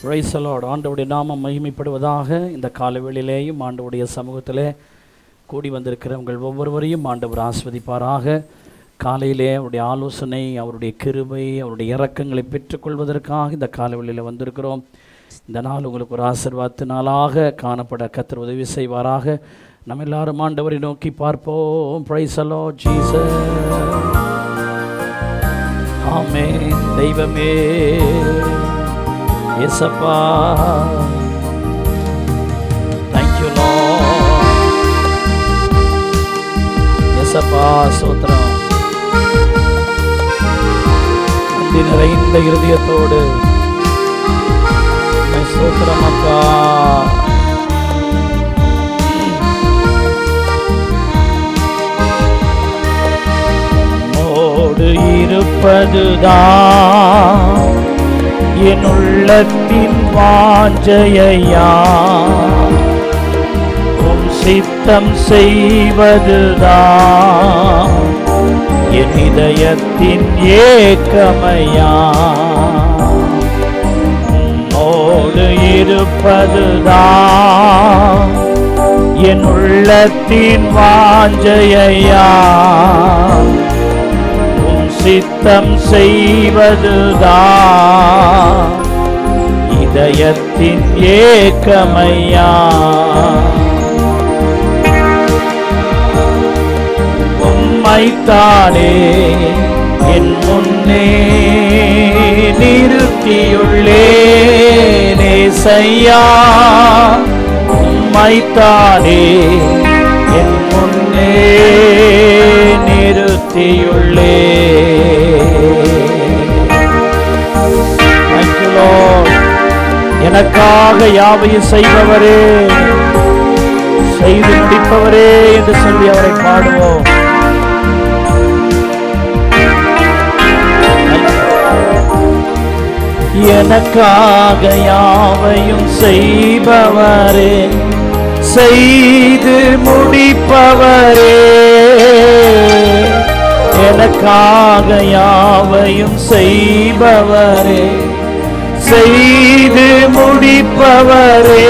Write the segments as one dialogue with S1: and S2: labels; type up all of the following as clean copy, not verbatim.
S1: Price the Lord. ஆண்டவருடைய நாமம் மகிமைப்படுவதாக. இந்த காலவெளியிலேயும் ஆண்டவருடைய சமூகத்திலே கூடி வந்திருக்கிற உங்கள் ஒவ்வொருவரையும் ஆண்டவர் ஆஸ்வதிப்பாராக. காலையிலே அவருடைய ஆலோசனை, அவருடைய கிருபை, அவருடைய இரக்கங்களை பெற்றுக்கொள்வதற்காக இந்த காலவெளியில் வந்திருக்கிறோம். இந்த நாள் உங்களுக்கு ஒரு ஆசீர்வாத நாளாக காணப்பட கர்த்தர் உதவி செய்வாராக. நம்ம எல்லாரும் ஆண்டவரை நோக்கி பார்ப்போம். Praise the Lord Jesus. Amen. தெய்வமே ஏசப்பா, thank you Lord. ஏசப்பா ஸ்தோத்திரம். நன்றி நிறைந்த இருதயத்தோடு ஸ்தோத்திரம் அப்பா. மோடு இருப்பதுதான் என் உள்ளத்தின் வாஞ்சையா, உம் சித்தம் செய்வதுதான் என் இதயத்தின் ஏக்கமையா. உம்மோடு இருப்பதுதான் என் உள்ளத்தின் வாஞ்சையா, சித்தம் செய்வதுதான் இதயத்தின் ஏக்கமையா. உம்மைத்தானே என் முன்னே நிறுத்தியுள்ளேன் ஏசையா. உம்மைத்தானே என் முன்னே நிறுத்தியுள்ளே. எனக்காக யாவையும் செய்பவரே, செய்து முடிப்பவரே என்று சொல்லி அவரை பாடுவோம். எனக்காக யாவையும் செய்பவரே, செய்து முடிப்பவரே. எனக்காக யாவையும் செய்பவரே, செய்து முடிப்பவரே.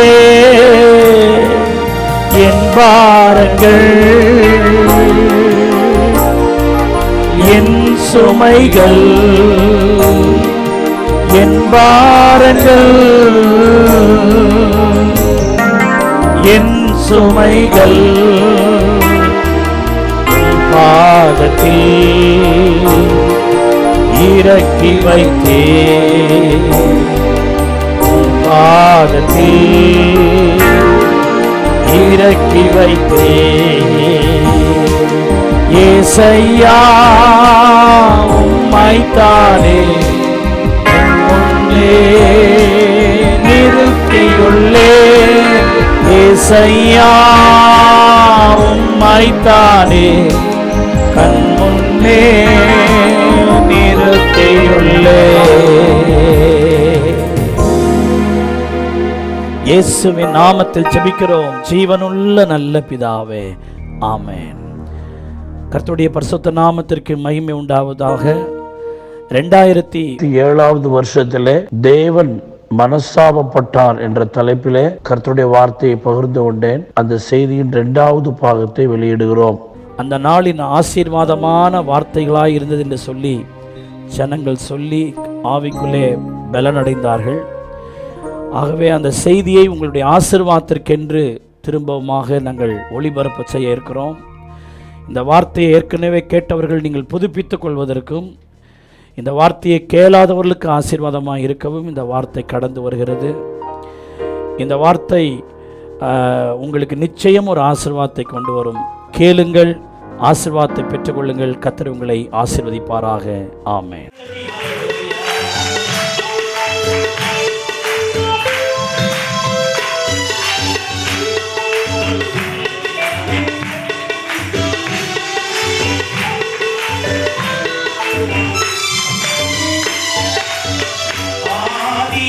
S1: என் பாரங்கள், என் சுமைகள், என் பாரங்கள், என் சுமைகள் பாதத்தில் இறக்கி வைத்தே. பாதத்தில் இறக்கி வைத்தே. ஏசையா உம்மைத்தானே என் முன்னே நிறுத்தியுள்ளே. ஏசையா உம்மைத்தானே கண் முன்னே நிறுத்தியுள்ளே. இயேசுவின் நாமத்தில் ஜெபிக்கிறோம் ஜீவனுள்ள நல்ல பிதாவே, ஆமென். கர்த்தருடைய பரிசுத்த நாமத்திற்கு மகிமை உண்டாவதாக. 2007 வருஷத்திலே தேவன் மனஸ்தாபப்பட்டார் என்ற தலைப்பிலே கர்த்தருடைய வார்த்தையை பகிர்ந்து கொண்டேன். அந்த செய்தியின் 2வது பாகத்தை வெளியிடுகிறோம். அந்த நாளின் ஆசீர்வாதமான வார்த்தைகளாய் இருந்தது என்று சொல்லி ஜனங்கள் சொல்லி ஆவிக்குள்ளே பலனடைந்தார்கள். ஆகவே அந்த செய்தியை உங்களுடைய ஆசீர்வாதத்திற்கென்று திரும்பவுமாக நாங்கள் ஒளிபரப்பு செய்ய இருக்கிறோம். இந்த வார்த்தையை ஏற்கனவே கேட்டவர்கள் நீங்கள் புதுப்பித்துக் கொள்வதற்கும், இந்த வார்த்தையை கேளாதவர்களுக்கு ஆசீர்வாதமாக இருக்கவும் இந்த வார்த்தை கடந்து வருகிறது. இந்த வார்த்தை உங்களுக்கு நிச்சயம் ஒரு ஆசீர்வாதத்தை கொண்டு வரும். கேளுங்கள், ஆசீர்வாதத்தை பெற்றுக்கொள்ளுங்கள். கர்த்தர் உங்களை ஆசீர்வதிப்பாராக. ஆமென்.
S2: ஆதி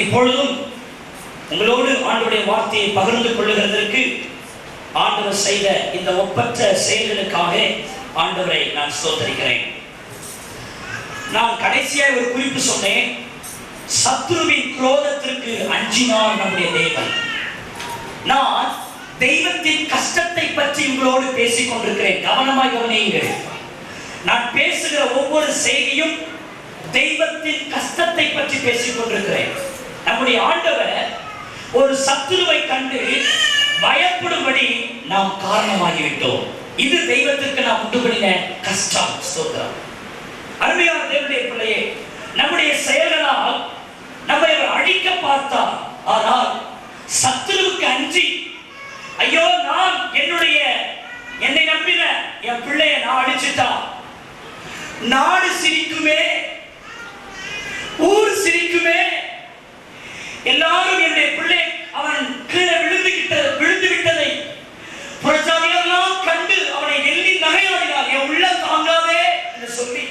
S2: இப்பொழுதும் உங்களோடு ஆண்டவருடைய வார்த்தையை பகிர்ந்து கொள்ளுகிறதற்கு ஆண்டவர் செய்த இந்த ஒப்பற்ற செயல்களுக்காக ஆண்டவரை நான் ஸ்தோத்திரிக்கிறேன். நான் கடைசியாக ஒரு குறிப்பு சொன்னேன். சத்துருவின் குரோதத்திற்கு அஞ்சினார் நம்முடைய தேவன். நான் தெய்வத்தின் கஷ்டத்தை பற்றி உங்களோடு பேசிக் கொண்டிருக்கிறேன். கவனமாய் கவனியுங்கள். நான் பேசுகிற ஒவ்வொரு செய்தியும் தெய்வத்தின் கஷ்டத்தை பற்றி பேசிக் கொண்டிருக்கிறேன். நம்முடைய ஆண்டவர் ஒரு சத்துருவை கண்டு பயப்படும்படி நாம் காரணமாகிவிட்டோம். இது தெய்வத்திற்கு நாம் உண்டு பண்ணின கஷ்டம். ஸ்தோத்திரம். அருமையான தேவனுடைய பிள்ளையே, நம்முடைய செயல்களால் நம்மை அழிக்க பார்த்தார். ஆனால் சத்துருவுக்கு அஞ்சி, ஐயோ நான் என்னை நம்பின என் பிள்ளைய நான் அழிச்சுட்டா, நாடு சிரிக்குமே, ஊர் சிரிக்குமே, எல்லாரும் என்னுடைய பிள்ளை அவன் கீழே விழுந்து விட்டதை புறஜாதியாரெல்லாம் கண்டு அவனை எள்ளி நகையாடினார். என் உள்ளம் தாங்காதே என்று சொல்லி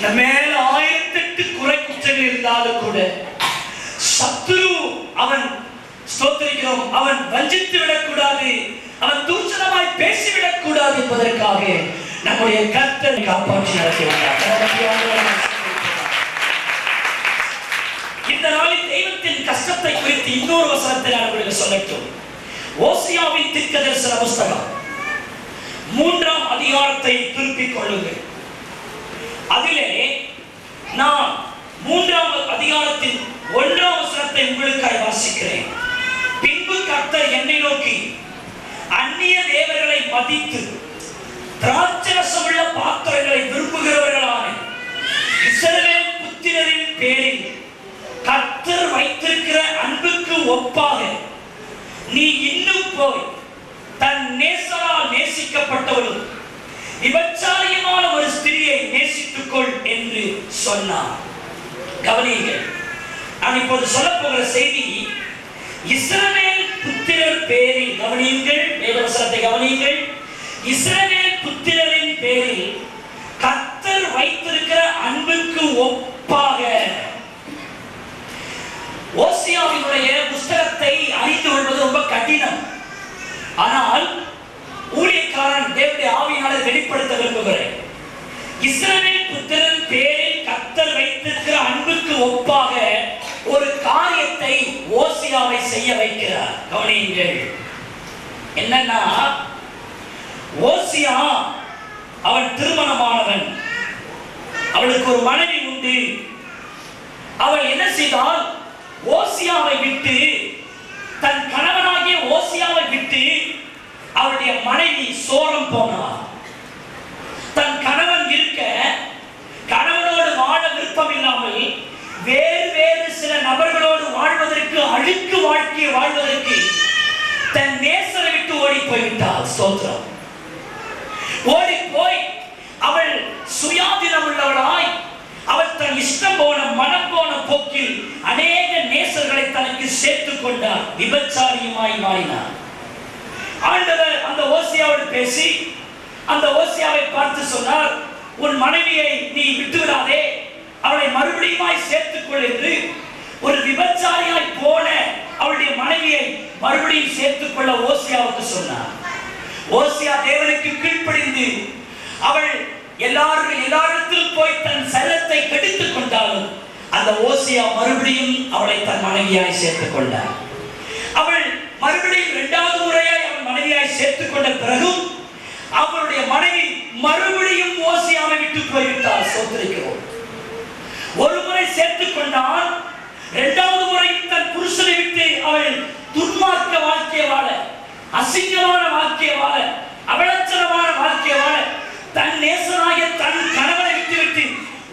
S2: நம்ம மேல 1008 குறை குற்றங்கள் இருந்தாலும் கூட சத்துரு அவன் ஸ்தோத்திரிக்கிறோம், அவன் வஞ்சித்து விடக்கூடாது, அவன் தூஷணமாய் பேசிவிடக் கூடாது என்பதற்காக நம்முடைய கர்த்தரை காப்பாற்றி நடத்தி வந்தார். இந்த நாளில் தெய்வத்தின் கஷ்டத்தை குறித்து இன்னொரு வசனத்தை நான் உங்களுக்கு சொல்லட்டும். ஓசியாவின் தீர்க்கதரிசன புஸ்தகம் 3ஆம் அதிகாரத்தை திருப்பிக் கொள்ளுங்கள். அதிலே நான் 3ஆம் அதிகாரத்தின் 1ஆம் வசனத்தை உங்களுக்காக வாசிக்கிறேன். பின்பு கர்த்தர் என்னை நோக்கி, அந்நிய தேவர்களை மதித்து திராட்சரசமுள்ள பாத்திரங்களை விரும்புகிறவர்களான இஸ்ரவேல் புத்திரரின் பேரில் கர்த்தர் வைத்திருக்கிற அன்புக்கு ஒப்பாக நீ இன்னும் போய் தன் நேசரால் நேசிக்கப்பட்டவளும் விபச்சாரியமான ஒரு ஸ்திரியை நேசித்துக்கொள் என்று சொன்னார். கவனியுங்கள். நான் இப்போது சொல்ல போகிற செய்தி இஸ்ரவேல் புத்திரர் பேரில், கவனியுங்கள், வேதவசனத்தை கவனியுங்கள். இஸ்ரவேல் புத்திரரின் பேரில் கர்த்தர் வைத்திருக்கிற அன்புக்கு ஒப்பாக. ஓசியாவினுடைய புஸ்தகத்தை அறிந்து கொள்வது ரொம்ப கடினம். ஆனால் ஊழியக்காரன் தேவனுடைய ஆவியினாலே வெளிப்படுத்த விரும்புகிறேன். இஸ்ரவேல் புத்திரன் பேரில் கர்த்தர் வைத்திருக்கிற அன்புக்கு ஒப்பாக ஒரு காரியத்தை ஓசியாவை செய்ய வைக்கிறார். கவனியுங்கள். என்னன்னா, ஓசியா அவன் திருமணமானவன், அவளுக்கு ஒரு மனைவி உண்டு. அவள் என்ன செய்தால், ஓசியாவை விட்டு, தன் கணவனாகிய ஓசியாவை விட்டு அவருடைய மனைவி சோரம் போனார். தன் கணவன் இருக்க, கணவனோடு வாழ விருப்பம் இல்லாமல் வேறு வேறு சில நபர்களோடு வாழ்வதற்கு, அழுக்கு வாழ்க்கையை வாழ்வதற்கு தன் நேசரை விட்டு ஓடி போய்விட்டாள். ஸ்தோத்திரம். ஓடி போய் அவள் சுயாதீனம் உள்ளவளாய், அவள் தன் இஷ்டம் போன, மனம் போன போக்கில் அநேக நேசர்களை தனக்கு சேர்த்துக் கொண்டார். விபச்சாரியுமாய் மாறினார். ஆண்டவர் அந்த ஓசியாவோடு பேசி அந்த ஓசியாவை பார்த்து சொன்னார், உன் மனைவியை நீ விட்டுவிடாதே, அவளை மறுபடியும் சேர்த்துக் கொள் என்று. ஒரு விபச்சாரியாய் போன அவளுடைய மனைவியை மறுபடியும் சேர்த்துக் கொள்ள ஓசியாவுக்கு சொன்னார். ஓசியா தேவனுக்கு கீழ்ப்படிந்து அவள் எல்லாரிடத்திலும் போய் தன் செல்லத்தை கெடுத்துக் கொண்டாலும் அந்த ஓசியா மறுபடியும் அவளை தன் மனைவியாய் சேர்த்துக் கொண்டார். அவள் மறுபடியும் இரண்டாவது முறையாய் அவள் மனைவியாய் சேர்த்துக் கொண்ட பிறகும் அவளுடைய மனைவி மறுபடியும் ஓசியாவை விட்டு போய்விட்டார். சோதரிக்கிறோம். ஒரு முறை சேர்த்துக் கொண்டால் இரண்டாவது முறை தன் புருஷனை விட்டு அவள் துன்மார்க்க வாழ்க்கையை வாழ, அசிங்கமான வாழ்க்கையை வாழ, அவலட்சணமான வாழ்க்கையை வாழ, தன் நேசனாகிய தன் கணவனை விட்டுவிட்டு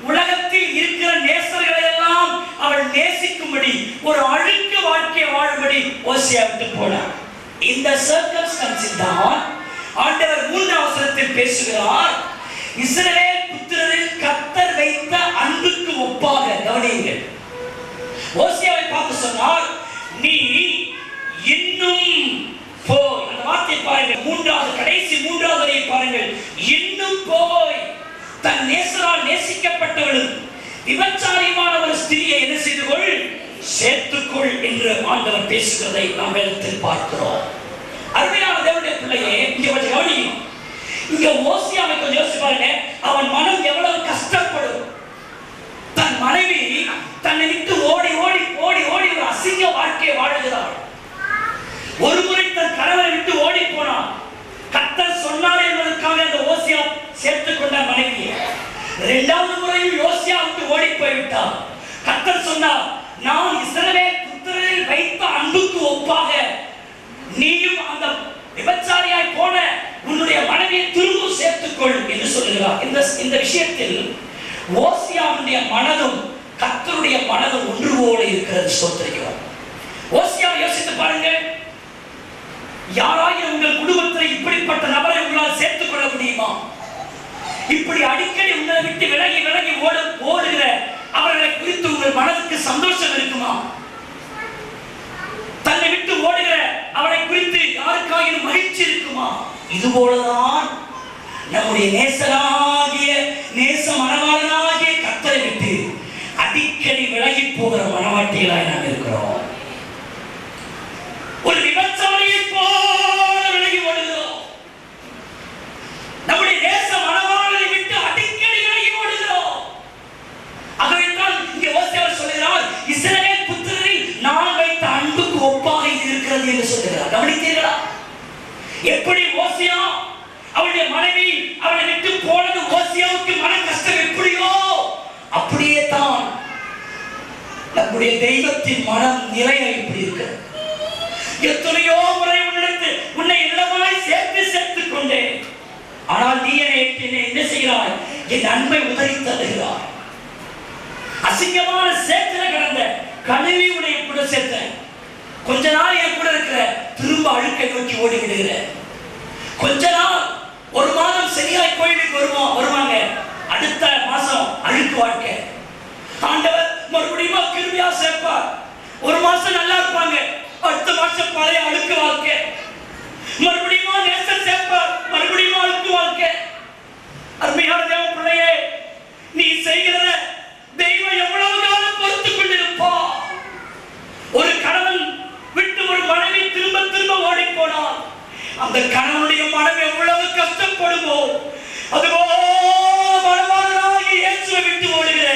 S2: உலகத்தில் இருக்கிற நேசர்களை எல்லாம் அவள் நேசிக்கும்படி ஒரு அழுக்க வாழ்க்கையை வாழும்படி ஓசியா விட்டு போனார். இந்த சர்க்கம்ஸ்டன்ஸில் தான் ஆண்டவர் 3ஆம் வசனத்தில் பேசுகிறார், இஸ்ரவேல் புத்திரரில் கர்த்தர் வைத்த அன்புக்கு ஒப்பாக. கவனியுங்கள், ஓசியாவை பார்த்து சொன்னார், நீ இன்னும் போய், அந்த வார்த்தை பாருங்கள், கடைசி 3வது வரியை பாருங்கள், இன்னும் போய் தன் நேசரால் நேசிக்கப்பட்டவளும் விபச்சாரியமான ஒரு ஸ்திரியை என்ன செய்து கொள், சேர்த்துக்கொள் என்று ஆண்டவர் பேசுகிறதை நாம் வேதத்தில் பார்க்கிறோம். அருமையான தேவனுடைய பிள்ளையே, இங்க கொஞ்சம் கவனிக்கணும். இங்க ஓசியாவை கொஞ்சம் யோசிச்சு பாருங்க. அவன் மனம் எவ்வளவு கஷ்டப்படும். தன் மனைவி தன்னை விட்டு ஓடி ஓடி ஓடி ஓடி ஒரு அசிங்க வாழ்க்கையை வாழுகிறாள். ஒரு முறை தன் கணவனை விட்டு ஓடி போனான். கர்த்தர் சொன்னார் என்பதற்காக அந்த ஓசியா சேர்த்துக் கொண்ட மனைவி இரண்டாவது முறையும் யோசியா விட்டு ஓடி போய்விட்டார். கர்த்தர் சொன்னார், நான் இஸ்ரவேல் புத்திரரில் வைத்த அன்புக்கு ஒப்பாக நீயும் அந்த விபச்சாரியாய் போன உன்னுடைய மனைவியை திரும்ப சேர்த்துக்கொள் என்று சொல்லுகிறார். இந்த விஷயத்தில் ஓசியாவுடைய மனதும் கர்த்தருடைய மனதும் ஒன்று போல இருக்கிறது. ஸ்தோத்திரிக்கிறோம். ஓசியாவை யோசித்து பாருங்க. யாராவது உங்கள் குடும்பத்தில் இப்படிப்பட்ட நபரை உங்களால் சேர்த்துக் கொள்ள முடியுமா? இப்படி அடிக்கடி உங்களை விட்டு விலகி விலகி ஓடுகிற அவர்களை குறித்து உங்கள் மனதுக்கு சந்தோஷம் இருக்குமா? தன்னை விட்டு ஓடுகிற அவளை குறித்து யாருக்காயினும் மகிழ்ச்சி இருக்குமா? இது போலதான் நம்முடைய நேச மனவாளனாகிய கர்த்தரை விட்டு அடிக்கடி விலகி போகிற மனவாட்டிகளாய் நாம் இருக்கிறோம். ஒரு விபச்சாரியை போல விலகி ஓடுகிறோம். நம்முடைய நேச மனவாளனை விட்டு அடிக்கடி விலகி ஓடுகிறோம். ஆகவேதான் இங்கே ஓசியாவர் சொல்கிறார், இஸ்ரவேல் புத்திரரில் நான் வைத்த அன்புக்கு ஒப்பாக இது இருக்கிறது என்று சொல்கிறார். கவனித்தீர்களா? எப்படி ஓசியா அவளுடைய மனைவி அவளை விட்டு போனது ஓசியாவுக்கு மன கஷ்டம் எப்படியோ அப்படியே தான் நம்முடைய தெய்வத்தின் மனம் நிலையை இப்படி இருக்கிறது. எத்தனையோ முறை உன்னை இடமாய் சேர்த்துக் கொண்டேன். ஆனால் நீ என்னை என்ன செய்கிறாய்? என் அன்பை உதறி தருகிறாய். அசிங்கமான சேத்துல கிடந்த கழுவி உன்னை கூட சேர்த்தேன். கொஞ்ச நாள் என் கூட இருக்கிற, திரும்ப அழுக்கை நோக்கி ஓடி விடுகிற. கொஞ்ச நாள், ஒரு மாதம் சரியாய் கோயிலுக்கு வருவாங்க, அடுத்த மாசம் அழுக்கு வாழ்க்கை. ஆண்டவர் மறுபடியும் கிருபையா சேர்ப்பார். ஒரு மாசம் நல்லா இருப்பாங்க, அடுத்த மாசம் பழைய அழுக்கு வாழ்க்கை. மறுபடியும் நேசர் சேர்ப்பார், மறுபடியும் அழுக்கு வாழ்க்கை. அருமையான தேவ பிள்ளையே, நீ செய்கிற தெய்வம் எவ்வளவு காலம் பொறுத்துக் கொண்டிருப்பா? ஒரு கணவன் விட்டு ஒரு மனைவி திரும்ப திரும்ப ஓடி போனார். அந்த கணவனுடைய மனம் எவ்வளவு கஷ்டப்படுமோ, அதுபோல மனவாளனாகி இயேசுவை விட்டு ஓடுகிற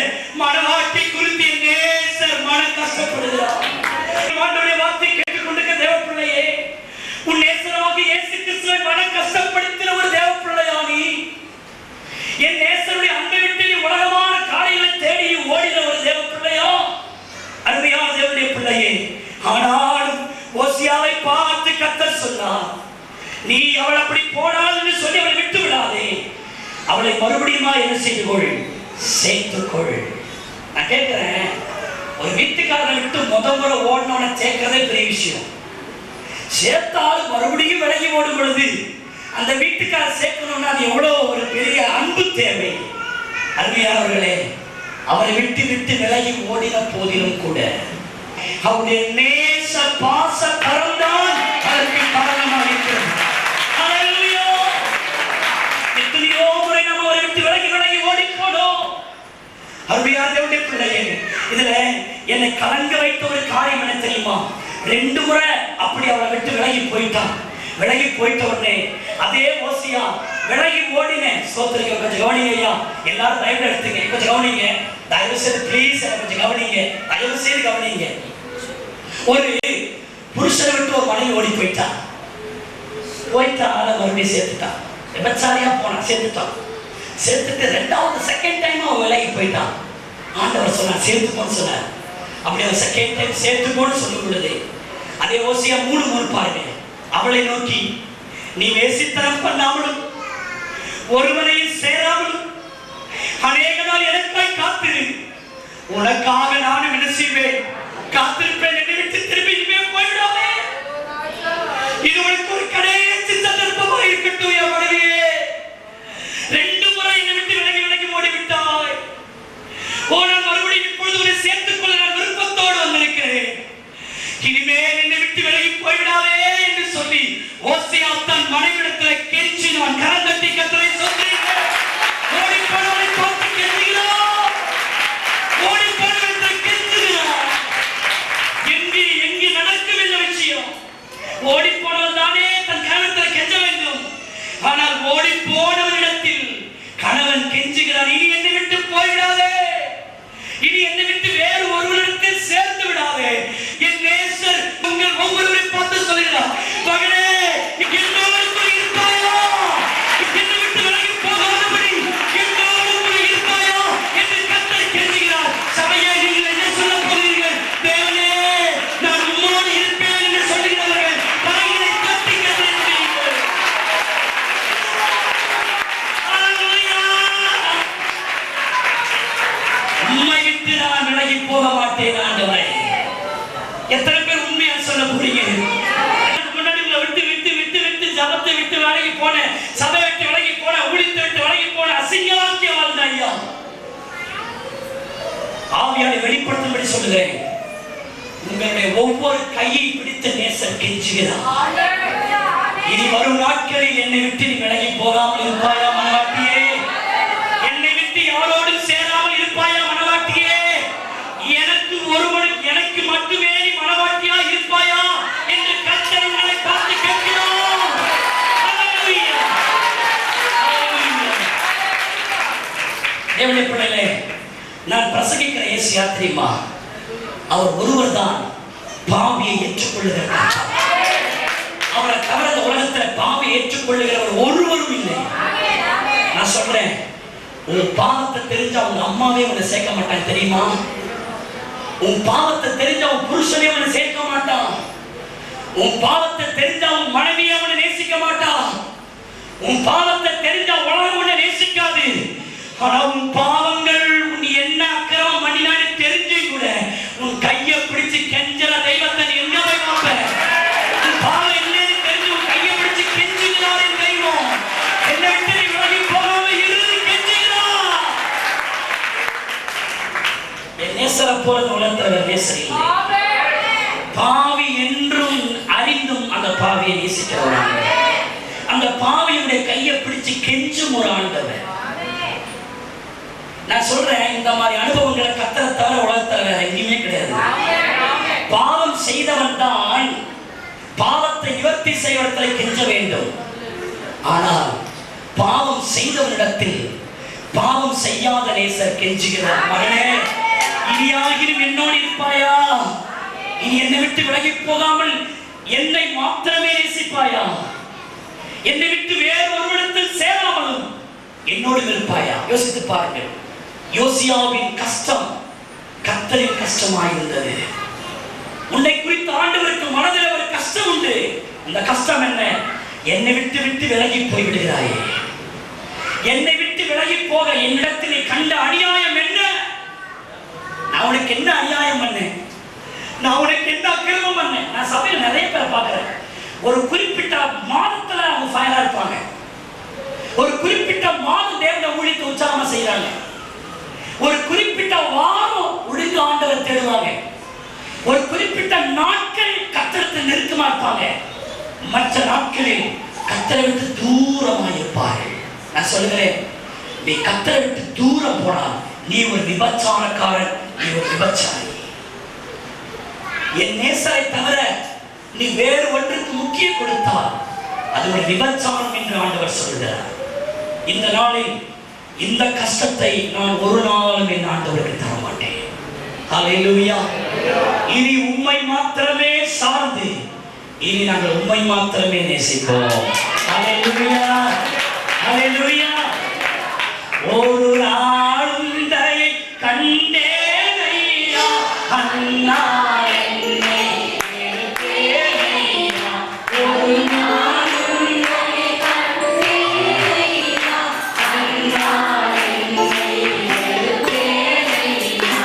S2: மனவாட்டி குறித்து நேசர் மனம் கஷ்டப்படுகிறார். ஆண்டவருடைய வார்த்தை கேட்டுக்கொண்டிருக்க தேவ பிள்ளையே, உன் நேசராகிய இயேசு கிறிஸ்துவை மனம் கஷ்டப்படுத்தின ஒரு தேவ பிள்ளையா நீ? என் நேசருடைய அன்பை விட்டு நீ உலகமான காரியங்களை தேடி ஓடின ஒரு தேவ பிள்ளையா? அருமையான தேவனுடைய பிள்ளையே, ஆனாலும் ஓசியாவை பார்த்து கர்த்தர் சொன்னார், நீ அவள் அப்படி போனாள் என்று சொல்லி அவளை விட்டு விடாதே, அவளை மறுபடியும் என்ன செய்து கொள், சேர்த்துக் கொள். நான் கேட்கிறேன், ஒரு வீட்டுக்காரனை விட்டு முறை ஓடனவனை சேர்க்கிறதே பெரிய விஷயம். சேர்த்தாலும் மறுபடியும் விலகி ஓடும் பொழுது அந்த வீட்டுக்காரர் சேர்க்கணும்னா அது எவ்வளவு ஒரு பெரிய அன்பு தேவை. அருமையானவர்களே, அவரை விட்டு விட்டு விலகி ஓடின போதிலும் கூட அவருடைய நேச பாச கரம்தான் அதற்கு காரணமாக இருக்கிறது. ஹல்லேலூயா! எத்தனையோ முறை நாம் அவரை விட்டு விலகி விலகி ஓடி போனோம். அருமையான தேவனுடைய பிள்ளையே, இதுல என்னை கலங்க வைத்த ஒரு காரியம் என்ன தெரியுமா? 2 முறை அப்படி அவரை விட்டு விலகி போயிட்டான். விலகி போயிட்ட உடனே அதே ஓசியா விலகி ஓடினேன். சோத்திரிக்க கொஞ்சம் கவனிங்க ஐயா, எல்லாரும் தயவு எடுத்துங்க, கொஞ்சம் கவனிங்க, தயவு செய்து ப்ளீஸ் கொஞ்சம் கவனிங்க, தயவு செய்து கவனிங்க. ஒரு புருஷனை விட்டு ஒரு மனைவி ஓடி போயிட்டான். ஆளை மறுபடியும் சேர்த்துட்டான். விபச்சாரியா போனான், சேர்த்துட்டு 2வது செகண்ட் டைம் அவன் விலகி போயிட்டான். ஆண்டவர் சொன்னார் சேர்த்துக்கோன்னு சொன்னார். அப்படி அவன் செகண்ட் டைம் சேர்த்துக்கோன்னு சொல்லும் பொழுது அதே ஓசியா 3 பாருங்க, அவளை நோக்கி நீ வேசித்தனம் பண்ணாமலும் ஒருவரையும் சேராமலும் அநேக நாள் எனக்காய் காத்திரு, உனக்காக நானும் என்ன செய்வேன், காத்திருப்பேன், என்னை விட்டு திரும்பி போய்விடாதே. இது உனக்கு ஒரு கடைசி சந்தர்ப்பமாக இருக்கட்டும். என் மனைவியே, 2 முறை என்னை விட்டு விலகி விலகி ஓடிவிட்டாய். நான் மறுபடியும் இப்பொழுது உன்னை சேர்த்துக் கொள்ள நான் விருப்பத்தோடு வந்திருக்கிறேன். இனிமேல் என்னை விட்டு விலகி போய்விடாதே என்று சொல்லி ஓசியா தன் மனைவிடத்தில் கெஞ்சினான். கரம் தட்டி கர்த்தரை ஸ்தோத்திரியுங்கள். ஓடி போனவனை பார்த்து கெஞ்சுகிறான். ஓடி போனவனை கெஞ்சுகிறான். எங்கே நடக்கும் இந்த விஷயம்? ஓடி போனவன் தானே தன் கணவனிடத்தில் கெஞ்ச வேண்டும். ஆனால் ஓடி போனவனிடத்தில் கணவன் கெஞ்சுகிறான், இனி என்னை விட்டு போய்விடாதே, இனி என்னை விட்டு வேறு ஒருவரிடத்தில் சேர்ந்து விடாதே. என் நேசர் உங்கள் ஒவ்வொருவரை பார்த்து சொல்கிறார், மகனே என்னோடு இருப்பாயா, என்னை விட்டு விலகி போகாதபடி என்னோடு இருப்பாயா என்று கர்த்தர் கெஞ்சுகிறார். சபையை நீங்கள் என்ன சொல்ல போகிறீர்கள்? தேவனே, நான் உம்மோடு இருப்பேன் என்று சொல்லுகிறவர்கள் தலைகளை தட்டி கட்டுகிறீர்கள். உம்மை விட்டு நான் விலகி போக மாட்டேன் ஆண்டவரே. எத்தனை பேர் உண்மையா சொல்ல போறீங்க? முன்னாடி உங்களை விட்டு விட்டு விட்டு விட்டு ஜபத்தை விட்டு விலகி போன, சபை விட்டு விலகி போன, ஊழியத்தை விட்டு விலகி போன, அசிங்கமாக்கிய வாழ்ந்த ஐயா, ஆவியாரை வெளிப்படுத்தும்படி சொல்லுகிறேன். உங்களுடைய ஒவ்வொரு கையை பிடித்த நேசர் கெஞ்சுகிறார். இனி வரும் நாட்களில் என்னை விட்டு நீ விலகி போகாமல் இருப்பாயா மனவாட்டியே? என்னை விட்டு யாரோடும் சேராமல் இருப்பாயா மனவாட்டியே? எனக்கு மட்டுமே நீ மனவாட்டியா இருப்பாயா என்று கர்த்தர் உங்களை பார்த்து கேட்கிறார். ஹல்லேலூயா! தேவனுடைய பிள்ளைகளே, நான் பிரசங்கிக்கிற இயேசு யார் தெரியுமா? அவர் ஒருவர் தான் பாவியை ஏற்றுக்கொள்ளுகிறார். அவரை தவிர இந்த உலகத்தில் பாவியை ஏற்றுக்கொள்ளுகிறவர் ஒருவரும் இல்லை. நான் சொல்றேன், உன் பாவத்தை தெரிஞ்ச அவங்க அம்மாவே உன்னை சேர்க்க மாட்டாங்க தெரியுமா? உன் பாவத்தை தெரிஞ்ச உன் புருஷனே உன்னை சேர்க்க மாட்டான். உன் பாவத்தை தெரிஞ்ச உன் மனைவியை உன்னை நேசிக்க மாட்டான். உன் பாவத்தை தெரிஞ்ச உலகம் உன்னை நேசிக்காது. ஆனா உன் பாவங்கள் உன் என்ன அக்கிரமம் பண்ணினான்னு தெரிஞ்சு கூட உன் கையை பிடிச்சு கெஞ்சற தெய்வத்தை நீ எங்க போய் பார்ப்ப? உன் பாவம் என்னன்னு தெரிஞ்சு உன் கையை பிடிச்சு கெஞ்சுகிறார் என் தெய்வம். என்னை விட்டு நீ விலகி போகாம இருந்து கெஞ்சுகிறார். என் நேசரை போல உலகத்தில் நேசர் இல்லை. பாவி என்றும் அறிந்தும் அந்த பாவியை நேசிக்கிறவன், அந்த பாவியுடைய கையை பிடிச்சு கெஞ்சும் ஒரு ஆண்டவர். நான் சொல்றேன், இந்த மாதிரி அனுபவங்களை கர்த்தரை தவிர உலகத்துல எங்கேயுமே கிடையாது. பாவம் செய்தவன் தான் பாவத்தை நிவர்த்தி செய்வதற்கு கெஞ்ச வேண்டும். ஆனால் பாவம் செய்தவனிடத்தில் பாவம் செய்யாத நேசர் கெஞ்சுகிறார். மகனே, இனியாகிலும் என்னோடு இருப்பாயா? இனி என்னை விட்டு விலகி போகாமல் என்னை மாத்திரமே நேசிப்பாயா? என்னை விட்டு வேறு ஒருவரிடத்தில் சேராமலும் என்னோடு இருப்பாயா? யோசித்து பாருங்கள். யோசியாவின் கஷ்டம் கர்த்தரின் கஷ்டமாயிருந்தது. உன்னை குறித்து ஆண்டவருக்கு மனதில் ஒரு கஷ்டம் உண்டு. அந்த கஷ்டம் என்ன? என்னை விட்டு விட்டு விலகி போய்விடுகிறாயே, என்னை விட்டு விலகி போக என்னிடத்தில் கண்ட அநியாயம் என்ன? நான் உனக்கு என்ன அநியாயம் பண்ணேன், நான் உனக்கு என்ன அக்கிரமம் பண்ணேன். நான் சபையில் நிறைய பேரை பார்க்கிறேன். ஒரு குறிப்பிட்ட மாதத்துல அவங்க ஃபயரா இருப்பாங்க. ஒரு குறிப்பிட்ட மாதம் தேவனுடைய ஊழியத்தை உற்சாகமா செய்யறாங்க. ஒரு குறிப்பிட்ட வாரம் ஒழுங்கு ஆண்டவரை தேடுவாங்க. ஒரு குறிப்பிட்ட நாட்கள் கர்த்தருக்கு நெருக்கமா இருப்பாங்க. மற்ற நாட்களில் கர்த்தரை விட்டு தூரமா இருப்பார்கள். நான் சொல்லுகிறேன், நீ கர்த்தரை விட்டு தூரம் போனால் நீ ஒரு விபச்சாரக்காரன், நீ ஒரு விபச்சாரி. என் நேசரை தவிர நீ வேறு ஒன்றுக்கு முக்கியம் கொடுத்தால் அது ஒரு விபச்சாரம் என்று ஆண்டவர் சொல்கிறார். இந்த நாளில் இந்த கஷ்டத்தை நான் ஒரு நாளும் என் ஆண்டவருக்கு தர மாட்டேன். ஹல்லேலூயா. இனி உம்மை மாத்திரமே சார்ந்து, இனி நாங்கள் உம்மை மாத்திரமே நேசிப்போம். ஹல்லேலூயா, ஹல்லேலூயா. ஒரு நாள் உன்னை கண்டேனையா, அண்ணா என்னை எடுத்தேனையா. ஒரு நாள் உன்னை கண்டேனையா, அண்ணா என்னை எடுத்தேனையா.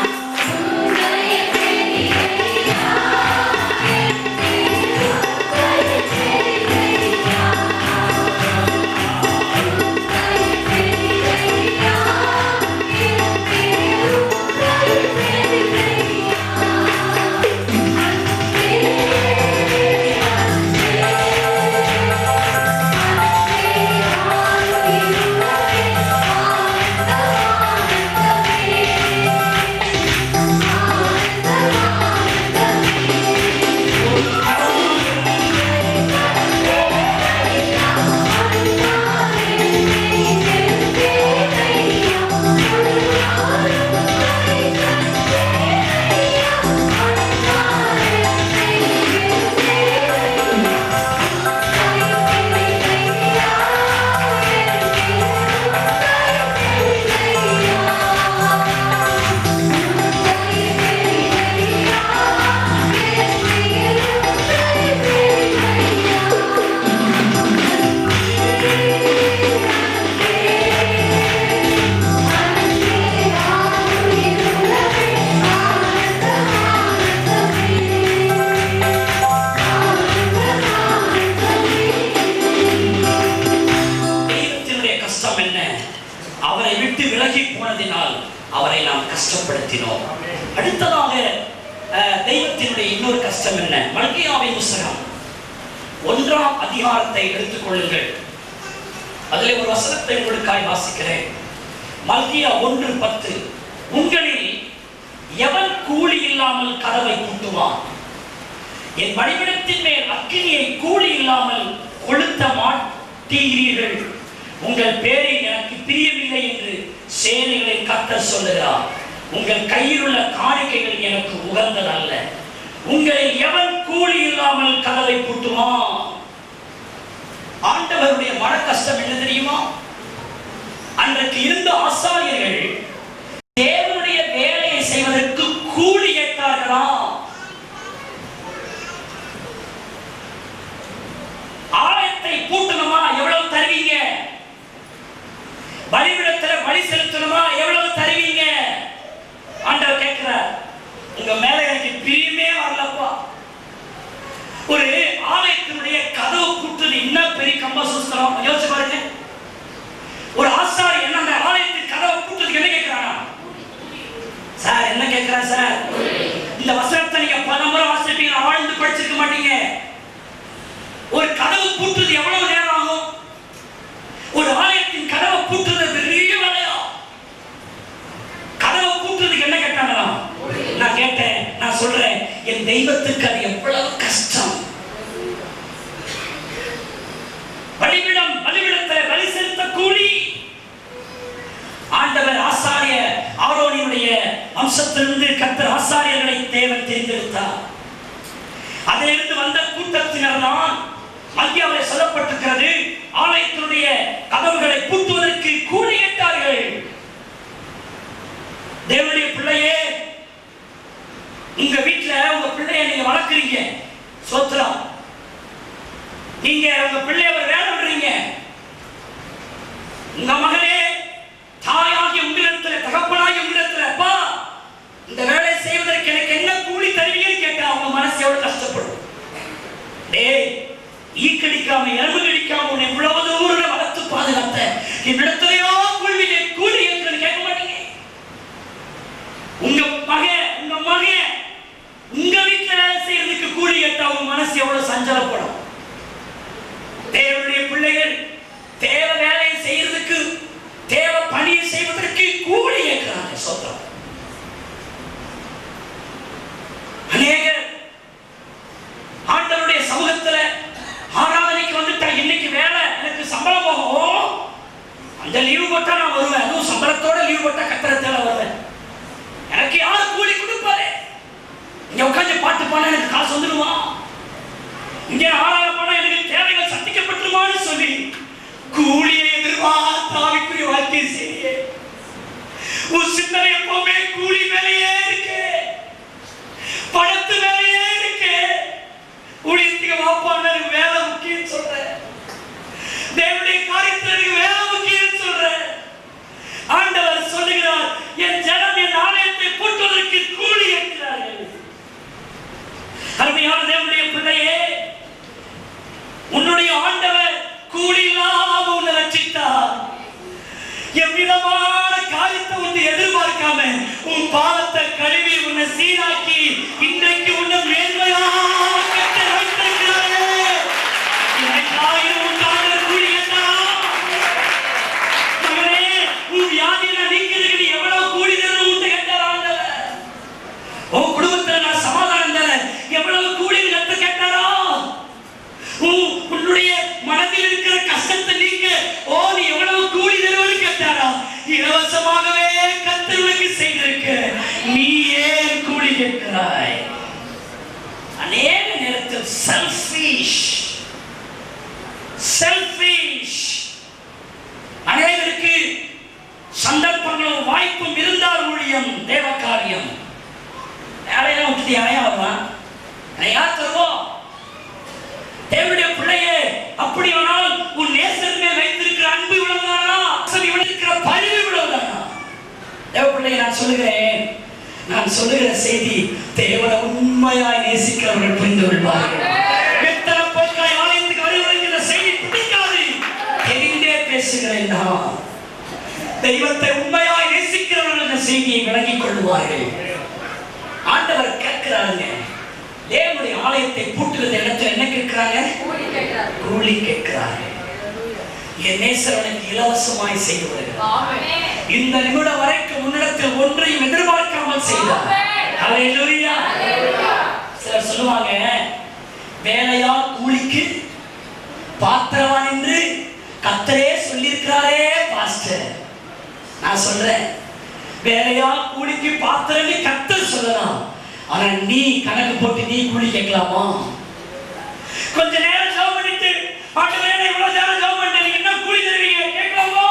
S2: அவரை விட்டு விலகி போனதினால் அவரை நாம் கஷ்டப்படுத்தினோம். அடுத்ததாக தெய்வத்தினுடைய இன்னொரு கஷ்டம் என்ன? மல்கியாவின் புத்தகம் 1ஆம் அதிகாரத்தை எடுத்துக் கொள்ளுங்கள். அதில் ஒரு வசனத்தை உங்களுக்காய் வாசிக்கிறேன். மல்கியா 1:10. உங்களில் எவன் கூலி இல்லாமல் கதவை பூட்டுவான்? என் பலிபீடத்தின் மேல் அக்கினியை கூலி இல்லாமல் கொளுத்த மாட்டீர்கள். உங்கள் பேரில் எனக்கு பிரியமில்லை என்று சேனைகளின் கர்த்தர் சொல்லுகிறார். உங்கள் கையில் உள்ள காணிக்கைகள் எனக்கு உகந்ததல்ல. உங்களில் எவன் கூலி இல்லாமல் கதவை பூட்டுவான்? ஆண்டவருடைய மன கஷ்டம் என்ன தெரியுமா? அன்றைக்கு இருந்த ஆசாரியர்கள் தேவனுடைய வேலையை செய்வதற்கு கூலி கேட்டார்களா? ஆலயத்தை பூட்டணுமா? எவ்வளவு தருவீங்க? பலிபீடத்துல பலி செலுத்தணுமா? எவ்வளவு தருவீங்க? ஆண்டவர் கேட்கிறார். உங்க மேல எனக்கு பிரியமே வரலப்பா. ஒரு ஆலயத்தினுடைய கதவு பூட்டுறது என்ன பெரிய கம்பசூஸ்திரம் யோசிச்சு பாருங்க. ஒரு ஆசாரி என்ன அந்த ஆலயத்தின் கதவை பூட்டுறதுக்கு என்ன கேட்கிறானா? சார் என்ன கேட்கிறார் சார்? இந்த வசனத்தை நீங்க பல முறை வாசிப்பீங்க, ஆழ்ந்து படிச்சிருக்க மாட்டீங்க. ஒரு கதவு பூட்டுறது எவ்வளவு நேரம் ஆகும்? ஒரு ஆலயத்தின் கதவை பூட்டுறது பெரிய வேலையா? கதவை பூட்டுறதுக்கு என்ன கேட்டாங்களா? நான் கேட்டேன், நான் சொல்றேன், என் தெய்வத்துக்கு அது எவ்வளவு கஷ்டம். பலிபீடத்தில் பலி செலுத்த கூலி. ஆண்டவர் ஆசாரிய ஆரோனியுடைய வம்சத்திலிருந்து கர்த்தர் ஆசாரியர்களை தேவன் தேர்ந்தெடுத்தார். அதிலிருந்து வந்த கூட்டத்தினர் தான் மல்கியாவிலே சொல்லப்பட்டிருக்கிறது, ஆலயத்தினுடைய கதவுகளை பூட்டுவதற்கு கூலி கேட்டார்கள். தேவனுடைய பிள்ளையே, உங்க வீட்டுல உங்க பிள்ளைய நீங்க வளர்க்குறீங்க, சோத்ரம். நீங்க உங்க பிள்ளைய ஒரு வேலை விடுறீங்க. உங்க மகனே, தாயாகிய உங்களிடத்துல, தகப்பனாகிய உங்களிடத்துல, அப்பா இந்த வேலை அவன் மனசு எவ்வளவு கஷ்டப்படும். டேய், ஈ கடிக்காம எறும்பு கடிக்காம உன்னை இவ்வளவு தூரம் வளர்த்து பாதுகாத்த என்னிடத்துலயோ கூலியை கூலி ஏற்கனவே கேட்க மாட்டீங்க. உங்க மகன் உங்க வீட்டுல வேலை செய்யறதுக்கு கூலி கேட்டா உங்க மனசு எவ்வளவு சஞ்சலப்படும். தேவனுடைய பிள்ளைகள் தேவ வேலையை செய்யறதுக்கு, தேவ பணியை செய்வதற்கு கூலி கேட்கிறாங்க. சொல்றோம் அநேகர் ஆண்டவருடைய சமூகத்துல ஆராதனைக்கு வந்துட்டா இன்னைக்கு வேலை எனக்கு சம்பளம் போகும், அந்த லீவு போட்டா நான் வருவேன், அதுவும் சம்பளத்தோட லீவு போட்டா கத்திரத்தால வருவேன், எனக்கு யாரு கூலி கொடுப்பாரு, இங்க உட்காந்து பாட்டு பாட எனக்கு காசு வந்துடுமா, இங்க ஆராதனை பண்ண எனக்கு தேவைகள் சந்திக்கப்பட்டுருமான்னு சொல்லி கூலியை எதிர்பார்த்தாவிக்குரிய வாழ்க்கை செய்ய உன் சிந்தனை எப்பவுமே கூலி மேலேயே இருக்கு, பணத்து மேலேயே இருக்கு. ஊழியத்துக்கு வாப்பான வேலை முக்கியம் சொல்றேன், தேவனுடைய காரியத்திற்கு வேலை முக்கியம் சொல்றேன். ஆண்டவர் சொல்லுகிறார், என் ஜனம் என் ஆலயத்தை பூட்டுவதற்கு கூலி இருக்கிறார்கள். அருமையான தேவனுடைய பிள்ளையே, உன்னுடைய ஆண்டவர் கூலி இல்லாம உன்னை ரட்சித்தார். எவ்விதமான காரியத்தை உன்னை எதிர்பார்க்காம உன் பாவத்தை கழுவி உன்னை சீராக்கி இன்றைக்கு உன்னை மேன்மையாக வைத்திருக்கிறாரே. எனக்காயிரம் உண்டான கூலி என்ன? மகனே, உன் வியாதியில நீக்கிறதுக்கு நீ எவ்வளவு கூலி தரணும் உண்டு கேட்டார் ஆண்டவர். உன் குடும்பத்துல நான் சமாதானம் தரேன், எவ்வளவு கூலி கத்து கேட்டாரா? உன்னுடைய மனதில் இருக்கிற கஷ்டத்தை நீங்க நீ எவ்வளவு கூலி தருவன்னு கேட்டாரா? இலவசமாகவே கர்த்தர் உனக்கு செய்திருக்க, நீ ஏன் கூலி கேட்கிறாய்? அநேக நேரத்தில் செல்ஃபிஷ் அநேகருக்கு சந்தர்ப்பங்களும் வாய்ப்பும் இருந்தால் ஊழியம் தேவ காரியம். யாரையெல்லாம் விட்டுட்டு யாரையா வருவான், யார் தருவோம்? தேவனுடைய பிள்ளையே, அப்படியானால் உன் நேசர் மேல் வைத்திருக்கிற அன்பு இவ்வளவுதானா? இருக்கிற பரிவு இவ்வளவுதானா? தேவ பிள்ளையை நான் சொல்லுகிற செய்தி தேவனை உண்மையாய் நேசிக்கிறவர்கள் புரிந்து கொள்வார்கள். வெத்தலை போக்காய் ஆலயத்துக்கு வருவதற்கு செய்தி பிடிக்காது, தெரிந்தே பேசுகிறேன். தெய்வத்தை உண்மையாய் நேசிக்கிறவர்கள் இந்த செய்தியை விளங்கிக் கொள்வார்கள். ஆண்டவர் கேட்கிறாங்க, தேவனுடைய ஆலயத்தை பூட்டுகிற இடத்துல என்ன கேட்கிறாங்க? கூலி கேட்கிறாங்க. என் நேசரனுக்கு இலவசமாய் செய்து வருகிறார். இந்த நிமிடம் வரைக்கும் முன்னிடத்தில் ஒன்றையும் எதிர்பார்க்காமல் செய்தார். ஹல்லேலூயா. சிலர் சொல்லுவாங்க, வேலையா கூலிக்கு பாத்திரவான் என்று கர்த்தரே சொல்லியிருக்கிறாரே பாஸ்டர். நான் சொல்றேன், வேலையா கூலிக்கு பாத்திரன்னு கர்த்தர் சொல்லலாம், ஆனா நீ கணக்கு போட்டு நீ கூலி கேட்கலாமா? கொஞ்ச நேரம் ஜெபம் பண்ணிட்டு ஆண்டவரே இவ்வளவு நேரம் ஜெபம் பண்ணேன், நீங்க என்ன கூலி தருவீங்க கேட்கலாமா?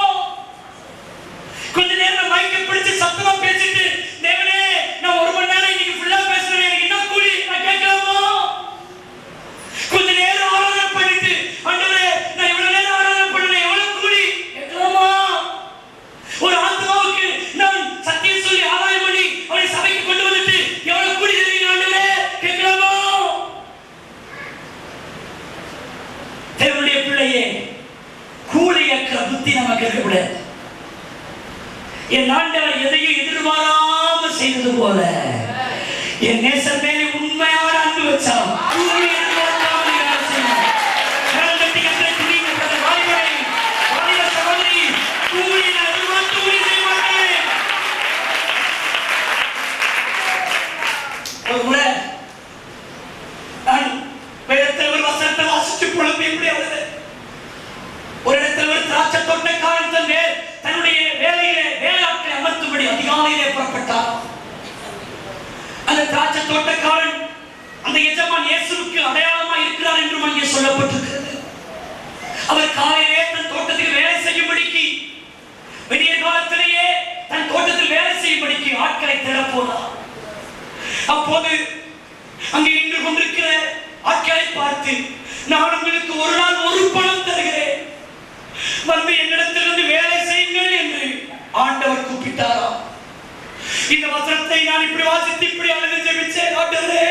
S2: கொஞ்ச நேரம் மைக்க பிடிச்சு சத்தமா பேசிட்டு தேவனே நான் 1 மணி நேரம் இன்னைக்கு ஃபுல்லா பேசுறேன், எனக்கு என்ன கூலி நான் கேட்கலாமா? கொஞ்ச நேரம் ஆராதனை பண்ணிட்டு ஆண்டவரே நான் இவ்வளவு நேரம் ஆராதனை பண்ணேன், எவ்வளவு கூலி கேட்கலாமா? ஒரு ஆத்மாவுக்கு நான் சத்தியம் சொல்லி ஆராதனை பண்ணி அவனை சபைக்கு கொண்டு வந்துட்டு எவ்வளவு கூலி தருவீங்க ஆண்டவரே கேட்கலாமா? தேவனுடைய பிள்ளையே, கூலி கேட்கிற புத்தி நமக்கு இருக்கக்கூடாது. என் ஆண்டவர் எதையும் எதிர்பாராம செய்தது போல என் நேசர் மேலே உண்மையான அன்பு வச்சான். கூலி எதிர்பார்க்காம வேலை செய்யணும். கரங்கட்டி கற்ற துணிங்க வாலிப சகோதரி, கூலி நான் எதிர்பார்த்து ஊழியம் செய்ய மாட்டேன். ஒரு முறை நான் வேதத்தில் ஒரு வசனத்தை வாசிச்சு புலம்பி எப்படி அழுது. ஒரு இடத்தில் ஒரு திராட்சை தோட்டக்காரன் தன்னுடைய வேலையாட்களை அமர்த்தும்படி அதிகாலையிலே புறப்பட்டார். அந்த திராட்சை தோட்டக்காரன் அந்த எஜமான் இயேசுவுக்கு அடையாளமாக இருக்கிறார் என்றும் அங்கே சொல்லப்பட்டிருக்கிறது. அவர் காலையிலே தன் தோட்டத்தில் வேலை செய்யும்படிக்கு, விடிய காலத்திலேயே தன் தோட்டத்தில் வேலை செய்யும்படிக்கு ஆட்களை தேடப் போனார். அப்போது அங்கே நின்று கொண்டிருக்கிற ஆட்களை பார்த்து, நான் உங்களுக்கு ஒரு நாள் ஒரு பணம் தருகிறேன், வந்து என்னிடத்திலிருந்து வேலை செய்யுங்கள் என்று ஆண்டவர் கூப்பிட்டாராம். இந்த வசனத்தை நான் இப்படி வாசித்து இப்படி அழுது ஜெபிச்சேன். ஆண்டவரே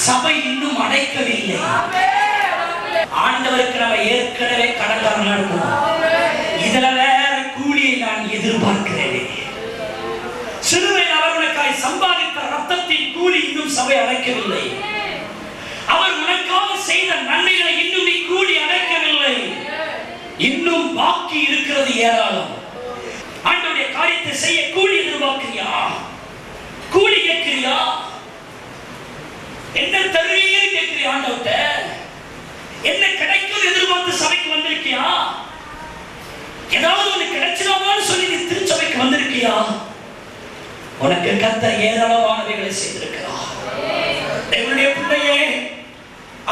S2: சபை இன்னும் அடைக்கவில்லை. ஆண்டவருக்கு நம்ம ஏற்கனவே கடன்காரனா இருக்கணும். இதுல வேற கூலியை நான் எதிர்பார்க்கிறேன். சிலுவையில் அவர்களுக்காய் சம்பாதித்த ரத்தத்தின் கூலி இன்னும் சபை அடைக்கவில்லை. அவர் உனக்காக செய்த நன்மைகளை இன்னும் நீ கூலி அடைக்கவில்லை. இன்னும் பாக்கி இருக்கிறது ஏராளம். ஆண்டவருடைய காரியத்தை செய்ய கூலி எதிர்பார்க்கிறியா? கூலி கேட்கிறியா? என்ன தருவீங்க கேட்கிறியா? ஆண்டவர்கிட்ட என்ன கிடைக்கும் எதிர்பார்த்து சபைக்கு வந்திருக்கியா? ஏதாவது ஒன்று கிடைச்சிடாமான்னு சொல்லி நீ திருச்சபைக்கு வந்திருக்கியா? உனக்கு கர்த்தர் ஏராளமானவைகளை செய்திருக்கிறார். தேவனுடைய பிள்ளையே,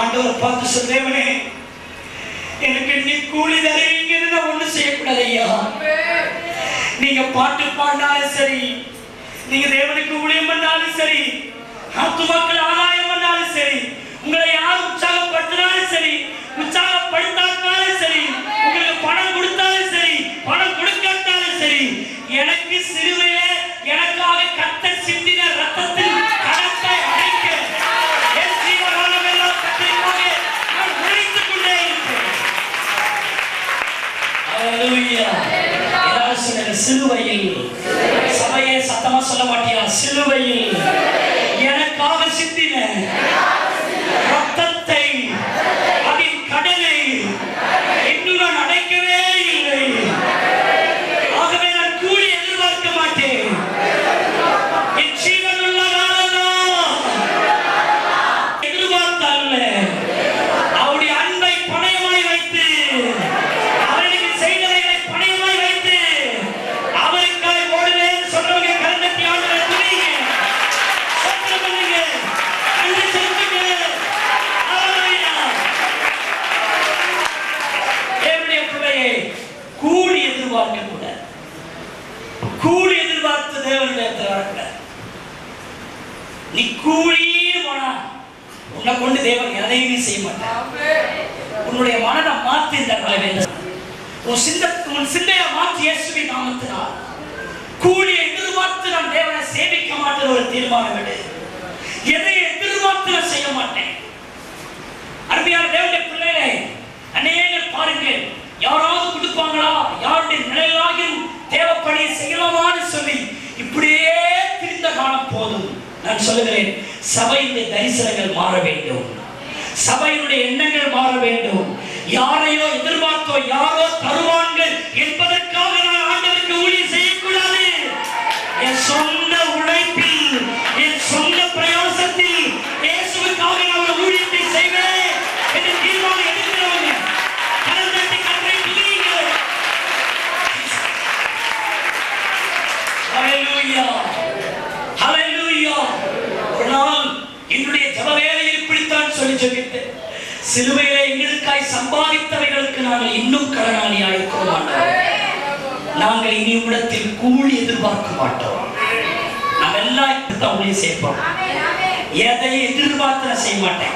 S2: ஆண்டவர் பார்த்து சொல், தேவனே எனக்கு நீ கூலி தருவீங்கன்னு நான் ஒண்ணு செய்யக்கூடாது ஐயா. நீங்க பாட்டு பாடினாலும் சரி, நீங்க தேவனுக்கு ஊழியம் பண்ணாலும் சரி, ஆத்துமாக்கள் ஆதாயம் பண்ணாலும் சரி, உங்களை யார் உற்சாகப்படுத்தினாலும் சரி, உற்சாகப்படுத்தாலும் சரி, உங்களுக்கு பணம் கொடுத்தாலும் சரி, பணம் கொடுக்காட்டாலும் சரி, எனக்கு சிறுவையே எனக்காக கர்த்தர் சிந்தின ரத்தத்தில் கடத்தை அடைக்க என் ஜீவகாலம் எல்லாம் கர்த்தருக்காக நான் உழைத்துக் கொண்டே இருப்பேன். ஹல்லேலூயா. எல்லாரும் சொல்லுங்க, சிலுவையில். சபையே சத்தமா சொல்ல மாட்டியா? சிலுவையில் எனக்காக சிந்தின ரத்தத்தை, அதன் கடனை இன்னும் நான் அடைக்கவே இல்லை. ஆகவே நான் கூலி எதிர்பார்க்க மாட்டேன். என் ஜீவனுள்ள நாளெல்லாம் எதிர்பார்த்தல்ல, அவருடைய அன்பை பணயமாய் வைத்து, அவருக்கு செய்தவைகளை பணயமாய் வைத்து அவருக்காய் ஓடுவேன் சொல்றவங்க கருந்தட்டி ஆண்டவரை துதிங்க, சத்தம் பண்ணுங்க, நன்றி செலுத்துங்க. ஹல்லேலூயா. தேவனுடைய பிள்ளையே, கூலி எதிர்பார்க்க கூட, கூலி எதிர்பார்த்து தேவனுடைய வரக்கூடாது. நீ கூலின்னு போனா உன்னை கொண்டு தேவன் எதையுமே செய்ய மாட்டான். உன்னுடைய மனதை மாற்றி இந்த உன் சிந்தையை மாற்றி இயேசுவின் நாமத்தினால் கூலியை எதிர்பார்த்து நான் தேவனை சேவிக்க மாட்டேன் ஒரு தீர்மானம் எடு. எதை எதிர்பார்த்து நான் செய்ய மாட்டேன். அருமையான தேவனுடைய பிள்ளைகளை அநேகர் பாருங்கள், யாராவது கொடுப்பாங்களா, யாருடைய நிலையாகியும் தேவைப்படியை செய்யலாமான்னு சொல்லி இப்படியே திரிந்த காலம் போதும். நான் சொல்லுகிறேன், சபையினுடைய தரிசனங்கள் மாற வேண்டும், சபையினுடைய எண்ணங்கள் மாற வேண்டும். யாரையோ எதிர்பார்த்தோ யாரோ தருவாங்கள் என்பதற்காக நான் ஆண்டவருக்கு ஊழியம் செய்யக்கூடாது. என் சொந்த உழைப்பில், என் சொந்த பிரயாசத்தில் இயேசுவுக்காக நான் ஊழியத்தை செய்வேன் என்று தீர்மானம் எடுக்கிறவங்க கரந்தட்டி கர்த்தரை துதியுங்கள். ஹல்லேலூயா, ஹல்லேலூயா. ஒரு நாள் என்னுடைய ஜெப வேளையில் இப்படித்தான் சொல்லி ஜெபித்தேன், சிலுவையிலே எங்களுக்காய் சம்பாதித்தவைகளுக்கு நாங்கள் இன்னும் கடனாளியாக இருக்க மாட்டோம். நாங்கள் இனி உலகத்தில் கூலி எதிர்பார்க்க மாட்டோம். நாம் எல்லாம் ஊழியம் செய்வோம். எதை எதிர்பார்த்து செய்ய மாட்டேன்.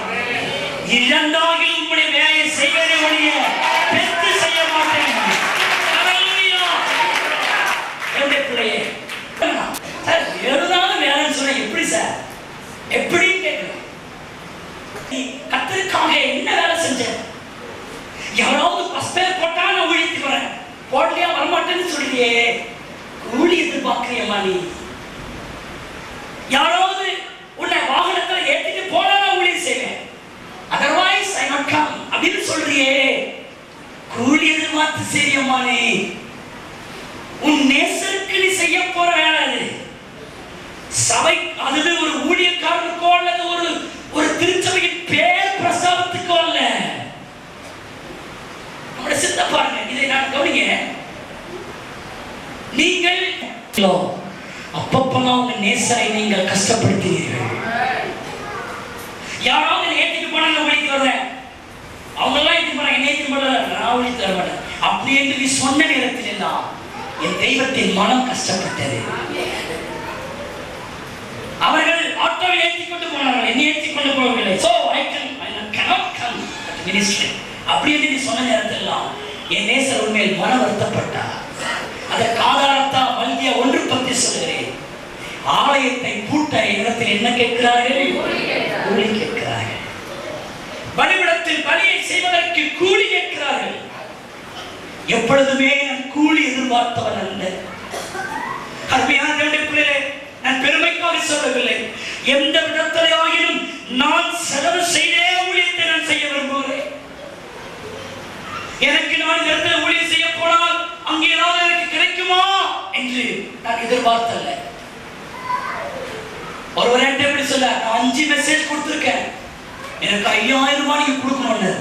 S2: இழந்தாகில் உங்களுடைய வேலையை செய்வதை ஒழிய பெற்று செய்ய மாட்டேன். ஹல்லேலூயா. என்னுடைய பிள்ளையே, சார் எழுதாலும் வேலைன்னு சொன்னா எப்படி சார், எப்படி கேட்கணும்? கர்த்தருக்காக என்ன வேலை செஞ்ச? யாராவது பஸ்பேர் போட்டா நான் ஊழியத்துக்கு வரேன், போடலையா வரமாட்டேன்னு சொல்றியே, கூலி எதிர்பார்க்கிறியம்மா நீ? யாராவது உன்னை வாகனத்துல ஏத்திட்டு போனா நான் ஊழியம் செய்வேன், அதர்வைஸ் ஐ நாட் கம் அப்படின்னு சொல்றியே, கூலி எதிர்பார்த்து செய்யம்மா நீ? உன் நேசருக்கு நீ செய்ய போற வேலை அது. சபை அதுவே ஒரு ஊழியக்காரனுக்கோ அல்லது ஒரு திருச்சபையின் பேர் பிரஸ்தாபத்துக்கோ அல்ல. நம்முடைய சித்த பாருங்க, இதை நான் கவனிங்க. நீங்கள் அப்பப்பெல்லாம் உங்க நேசரை நீங்கள் கஷ்டப்படுத்துகிறீர்கள். யாராவது ஏத்திட்டு போனா நான் ஊழியத்துக்கு வர்றேன், அவங்க எல்லாம் ஏத்தி போறாங்க, என்ன ஏத்தி போற நான் ஊழியத்துக்கு வர மாட்டேன் அப்படி என்று நீ சொன்ன நேரத்தில் எல்லாம் என் தெய்வத்தின் மனம் கஷ்டப்பட்டது. அவர்கள் ஆட்டோவில் ஏற்றிக் கொண்டு போனார்கள், என்னை ஏற்றிக் கொண்டு போகவில்லை. So I cannot come at ministry அப்படி என்று நீ சொன்ன நேரத்தில் என் நேசர் உண்மையில் மன வருத்தப்பட்டார். அதற்கு ஆதாரத்தா மல்கியா 1:10 சொல்கிறேன், ஆலயத்தை பூட்ட இடத்தில் என்ன கேட்கிறார்கள்? கூலி கேட்கிறார்கள். பலிபீடத்தில் பலியை செய்வதற்கு கூலி கேட்கிறார்கள். எப்பொழுதுமே நான் கூலி எதிர்பார்த்தவன் அல்ல. அருமையான தேவனுடைய பிள்ளைகளே, நான் பெருமைக்காக சொல்லவில்லை. எந்த விதத்திலேயாயினும் நான் செலவு செய்தே ஊழியத்தை நான் செய்ய விரும்புகிறேன். எனக்கு நான் இந்த இடத்துல ஊழியம் செய்ய போனால் அங்கே ஏதாவது எனக்கு கிடைக்குமா என்று நான் எதிர்பார்த்தல்ல. ஒருவர் என்கிட்ட எப்படி சொல்ல, நான் 5 மெசேஜ் கொடுத்திருக்கேன், எனக்கு 5000 ரூபாய் நீங்க கொடுக்கணும்னு.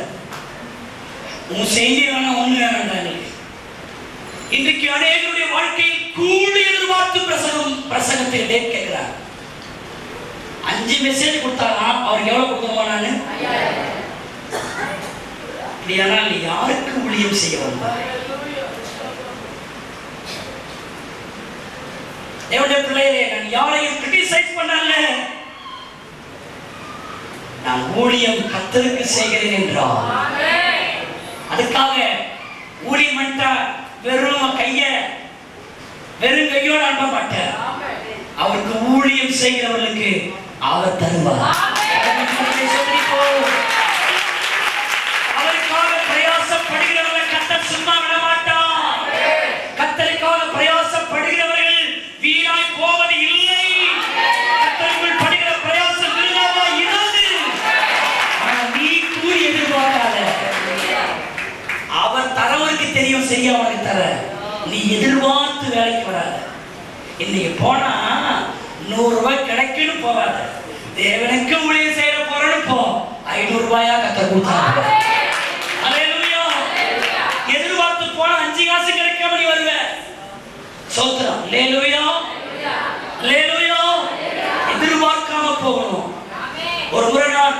S2: உன் செய்தி வேணாம், ஒண்ணு வேணாம். இன்றைக்கு அநேகருடைய வாழ்க்கையில் கூலி எதிர்பார்த்து பிரசங்கத்தை கேட்கிறார். 5 மெசேஜ் கொடுத்தாரா, அவருக்கு எவ்வளவு கொடுக்கணுமா? நானு ஆனால் யாருக்கு ஊழியம் செய்ய வந்தார்? தேவனுடைய பிள்ளைகளே, நான் யாரையும் கிரிட்டிசைஸ் பண்ணல. நான் ஊழியம் கர்த்தருக்கு செய்கிறேன் என்றார். அதுக்காக ஊழியம் என்றால் வெறும் கையோடு அனுப்ப மாட்டார். அவருக்கு ஊழியம் செய்கிறவர்களுக்கு அவர் தருவார். அவருக்காக பிரயாசப்படுகிறவர்களை கர்த்தர் சும்மா விட மாட்டார். கர்த்தருக்காக பிரயாசப்படுகிறவர்கள் வீணாய் போவது இல்லை. கர்த்தருக்குள் படுகிற பிரயாசம் விருதாவா இராது. ஆனால் நீ கூலி எதிர்பார்க்காத. அவர் தரவருக்கு தெரியும், சரியா அவனுக்கு தர. நீ எதிர்பார்த்து வேலைக்கு வராத. இன்னைக்கு போனா 100 ரூபாய் கிடைக்குன்னு போவாத. தேவனுக்கு ஊழியம் செய்ய போறன்னு போ. 500 ரூபாயா கர்த்தர் கொடுத்தாங்க. அல்லேலூயா. எதிர்பார்த்து போனா 5 காசு கிடைக்காம நீ வருவ. ஸ்தோத்திரம். அல்லேலூயா. அல்லேலூயா. எதிர்பார்க்காம போகணும். ஒரு முறை நான்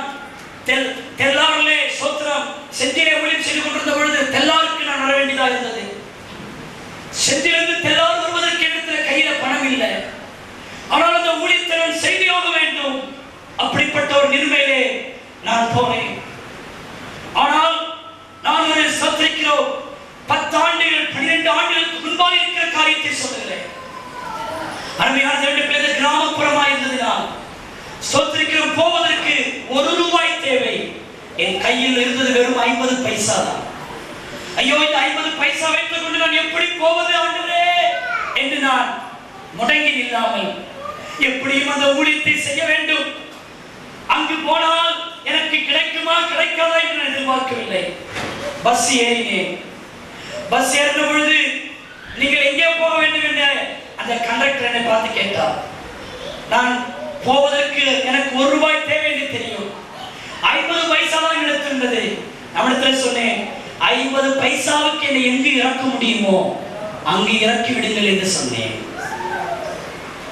S2: தெல்லாரிலே ஸ்தோத்திரம் செந்திலே ஊழியம் செய்து கொண்டிருந்த பொழுது தெல்லாருக்கு நான் வர வேண்டியதாக இருந்தது. செந்திலிருந்து தெல்லார் வருவதற்கு இடத்துல கையில பணம் இல்லை. ஆனால் அந்த ஊழியத்தை நான் செய்தியாக வேண்டும். அப்படிப்பட்ட ஒரு நிலைமையிலே நான் போனேன். ஆனால் நான் ஒரு சத்திரிக்கிறோம் 10 ஆண்டுகள் 12 ஆண்டுகளுக்கு முன்பாக இருக்கிற காரியத்தை சொல்லுகிறேன். அருமையான தேவனுடைய பிள்ளைகள், கிராமப்புறமாக இருந்ததுனால் சோத்திரிக்கிறோம் போவதற்கு 1 ரூபாய் தேவை. என் கையில் இருந்தது வெறும் 50 பைசா தான். ஐயோ, இந்த 50 பைசா வைத்துக் கொண்டு நான் எப்படி போவது ஆண்டவரே என்று நான் முடங்கி நில்லாமல் எப்படியும் அந்த ஊழியத்தை செய்ய வேண்டும். அங்கு போனால் எனக்கு கிடைக்குமா கிடைக்காதா என்று நான் எதிர்பார்க்கவில்லை. பஸ் ஏறினேன். பஸ் ஏறின பொழுது நீங்கள் எங்கே போக வேண்டும் என்ற அந்த கண்டக்டர் என்னை பார்த்து கேட்டார். நான் போவதற்கு எனக்கு 1 ரூபாய் தேவை என்று தெரியும். 50 பைசா தான் எடுத்திருந்தது. அவனிடத்தில் சொன்னேன், 50 பைசாவுக்கு என்னை எங்கு இறக்க முடியுமோ அங்கு இறக்கி விடுங்கள் என்று சொன்னேன்.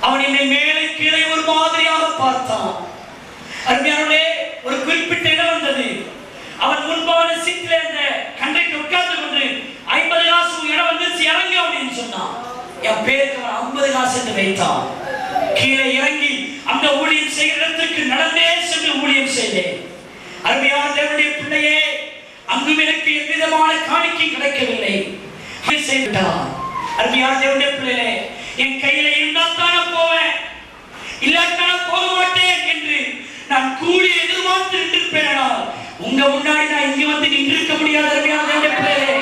S2: அவன் என்னை மேலே கீழே ஒரு மாதிரியாக பார்த்தான். அருமையானே, ஒரு குறிப்பிட்ட இடம் வந்தது. அவன் முன்பான சீட்டில் இருந்த கண்டக்டர் உட்கார்ந்து கொண்டு 50 காசு இடம் வந்துச்சு, இறங்கு அப்படின்னு சொன்னான். என் பேருக்கு அவன் 50 காசு என்று வைத்தான். கீழே இறங்கி அந்த ஊழியம் செய்கிற இடத்துக்கு நடந்தே சென்று ஊழியம் செய்தேன். அருமையான தேவனுடைய பிள்ளையே, அங்கும் எனக்கு எவ்விதமான காணிக்கை கிடைக்கவில்லை. அருமையான தேவனுடைய பிள்ளையே, என் கையில இருந்தால் தானே போவேன், இல்லாட்டான போக மாட்டேன் என்று நான் கூலி எதிர்பார்த்து நின்றிருப்பேன். உங்க முன்னாடி நான் இங்க வந்து நின்றிருக்க முடியாது. அருமையான தேவனுடைய பிள்ளையே,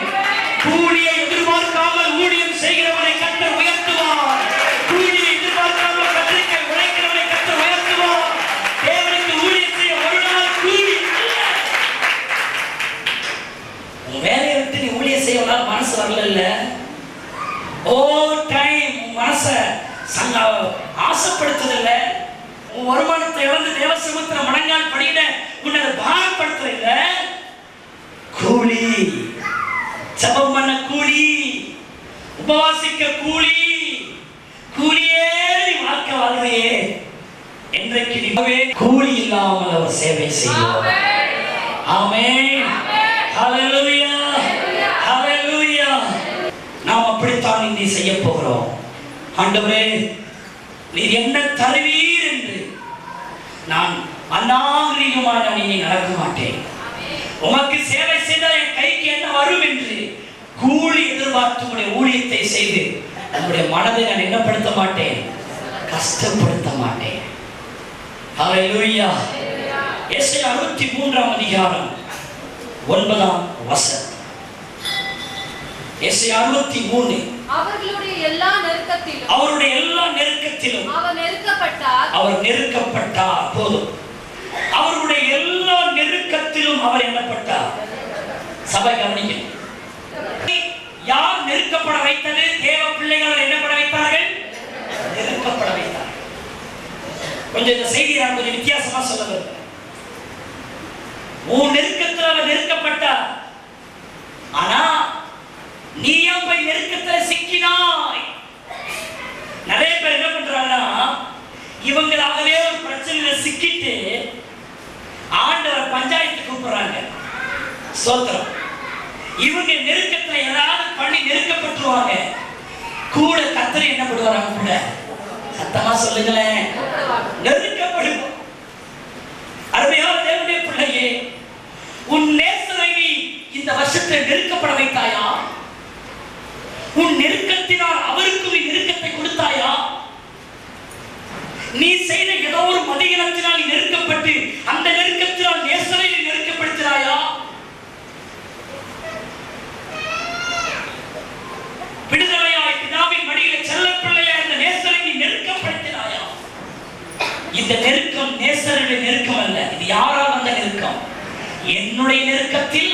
S2: கூலியை எதிர்பார்க்காமல் ஊழியம் செய்கிறவனை கர்த்தர் உயர்த்துவார். கூலியை எதிர்பார்க்காமல் கர்த்தருக்கு உழைக்கிறவனை கர்த்தர் உயர்த்துவார். தேவனுக்கு ஊழியம் செய்ய ஒரு நாள் கூலி வேலையை விட்டு நீ ஊழியம் செய்ய மனசு வரல. ஓ டைம் மனச ஆசைப்படுத்துதில்ல. உன் வருமானத்தை இழந்து தேவசமத்துல மடங்கால் படியிட உன்னை பாரப்படுத்துறதில்ல. கூலி, ஜெபம் பண்ண கூலி, உபவாசிக்க கூலி, கூலியே நீ வாழ்க்கை வாழ்வையே என்றைக்கு நீ கூலி இல்லாமல் அவர் சேவை செய்வார். ஆமென். ஹல்லேலூயா. ஹல்லேலூயா. நாம் அப்படித்தான் இனி செய்ய போகிறோம். ஆண்டவரே, நீர் என்ன தருவீர் என்று நான் அநாகரிகமாக நான் இனி நடக்க மாட்டேன். உமக்கு சேவை செய்தால் என் கைக்கு என்ன வரும் என்று கூலி எதிர்பார்த்து உடைய ஊழியத்தை செய்து நம்முடைய மனதை நான் என்னப்படுத்த மாட்டேன், கஷ்டப்படுத்த மாட்டேன். ஹல்லேலூயா. எஸ்ஐயா 63ஆம் அதிகாரம் 9ஆம் வசனம். எஸ்ஐயா 63.
S3: அவர்களுடைய எல்லா நெருக்கத்திலும்
S2: அவர் நெருக்கப்பட்டார். போதும். அவருடைய எல்லா நெருக்கத்திலும் அவர் என்னப்பட்டார். சபை கவனிங்க. யார் நெருக்கப்பட வைத்தது? தேவ பிள்ளைகள் என்னப்பட வைத்தார்கள்? நெருக்கப்பட வைத்தார்கள். கொஞ்சம் இந்த செய்தியை நான் கொஞ்சம் வித்தியாசமா சொல்ல விரும்புகிறேன். உன் நெருக்கத்தில் அவர் நெருக்கப்பட்டார். ஆனா நீ ஏன் போய் நெருக்கத்தில் சிக்கினாய்? நிறைய பேர் என்ன பண்றாங்கன்னா, இவங்களாகவே ஒரு பிரச்சனையில சிக்கிட்டு ஆண்டவர் பஞ்சாயத்து கூப்பிடுறாங்க. ஸ்தோத்திரம். இவங்க நெருக்கத்துல ஏதாவது பண்ணி நெருக்கப்பட்டுருவாங்க. கூட கர்த்தர் என்ன பண்ணுவாங்க? கூட சத்தமா சொல்லுங்களேன், நெருக்கப்படுவோம். அருமையான தேவனுடைய பிள்ளையே, உன் நேசரை இந்த வருஷத்தில் நெருக்கப்பட வைத்தாயா? உன் நெருக்கத்தினால் அவருக்கு நெருக்கத்தை கொடுத்தாயா? நீ செய்த ஏதோ ஒரு மதியினத்தினால் நெருக்கப்பட்டு அந்த நெருக்கத்தினால் நேசரை நெருக்கப்படுத்தினாயா? விடுதலையாய் பிதாவின் மடியில செல்ல பிள்ளையா இந்த நேசரை நெருக்கப்படுத்தினாயா? இந்த நெருக்கம் நேசருடைய நெருக்கம் அல்ல. இது யாரால் வந்த நெருக்கம்? என்னுடைய நெருக்கத்தில்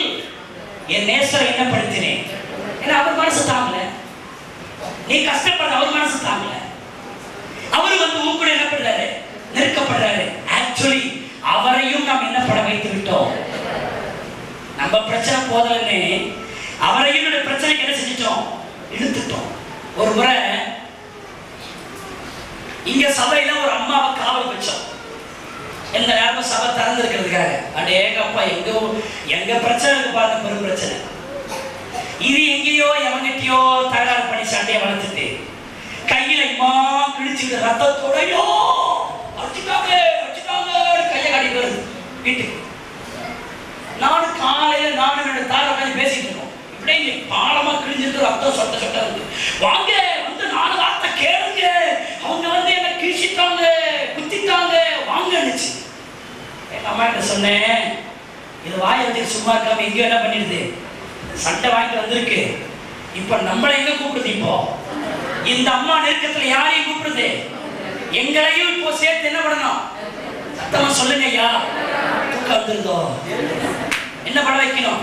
S2: என் நேசரை என்னப்படுத்தினேன். ஏன்னா அவர் மனசு தாங்கல. நீ கஷ்டப்படுற அவர் மனசு தாங்கல. அவரு வந்து உன் கூட என்ன பண்றாரு? நெருக்கப்படுறாரு. ஆக்சுவலி அவரையும் நாம் என்ன பட வைத்து விட்டோம். நம்ம பிரச்சனை போதலன்னு அவரையும் பிரச்சனைக்கு என்ன செஞ்சிட்டோம்? இழுத்துட்டோம். ஒரு முறை இங்க சபையில ஒரு அம்மாவை காவல் வச்சோம். எந்த நேரமும் சபை திறந்து இருக்கிறதுக்காக. அடேங்கப்பா, எங்க பிரச்சனை இருக்கு பாருங்க, பெரும் பிரச்சனை. இது எங்கேயோ எவங்கிட்டயோ தகராறு பண்ணி சண்டையை வளர்த்துட்டு கையில கிழிச்சுட்டு ரத்தத்தோடையோ அடிச்சுட்டாங்க கையை காட்டி வருது வீட்டுக்கு. நானும் காலையில என்னோட தார பேசிட்டு இருக்கோம். இப்படியே பாலமா கிழிஞ்சிட்டு ரத்தம் சொட்ட சொட்ட இருக்கு. வாங்க வந்து 4 வார்த்தை கேளுங்க. அவங்க வந்து என்ன கிழிச்சிட்டாங்க, குத்திட்டாங்க, வாங்கன்னுச்சு. எங்க அம்மா கிட்ட சொன்னேன், இது வாயத்துக்கு சும்மா இருக்காம எங்கேயோ என்ன பண்ணிடுது, சண்டை வாங்கிட்டு வந்திருக்கு. இப்ப நம்மளை எங்க கூப்பிடுது? இப்போ இந்த அம்மா நெருக்கத்துல யாரையும் கூப்பிடுது? எங்களையும் இப்போ சேர்த்து என்ன பண்ணணும்? சத்தமா சொல்லுங்க ஐயா. தூக்கம் வந்துருதோ? என்ன பட வைக்கணும்?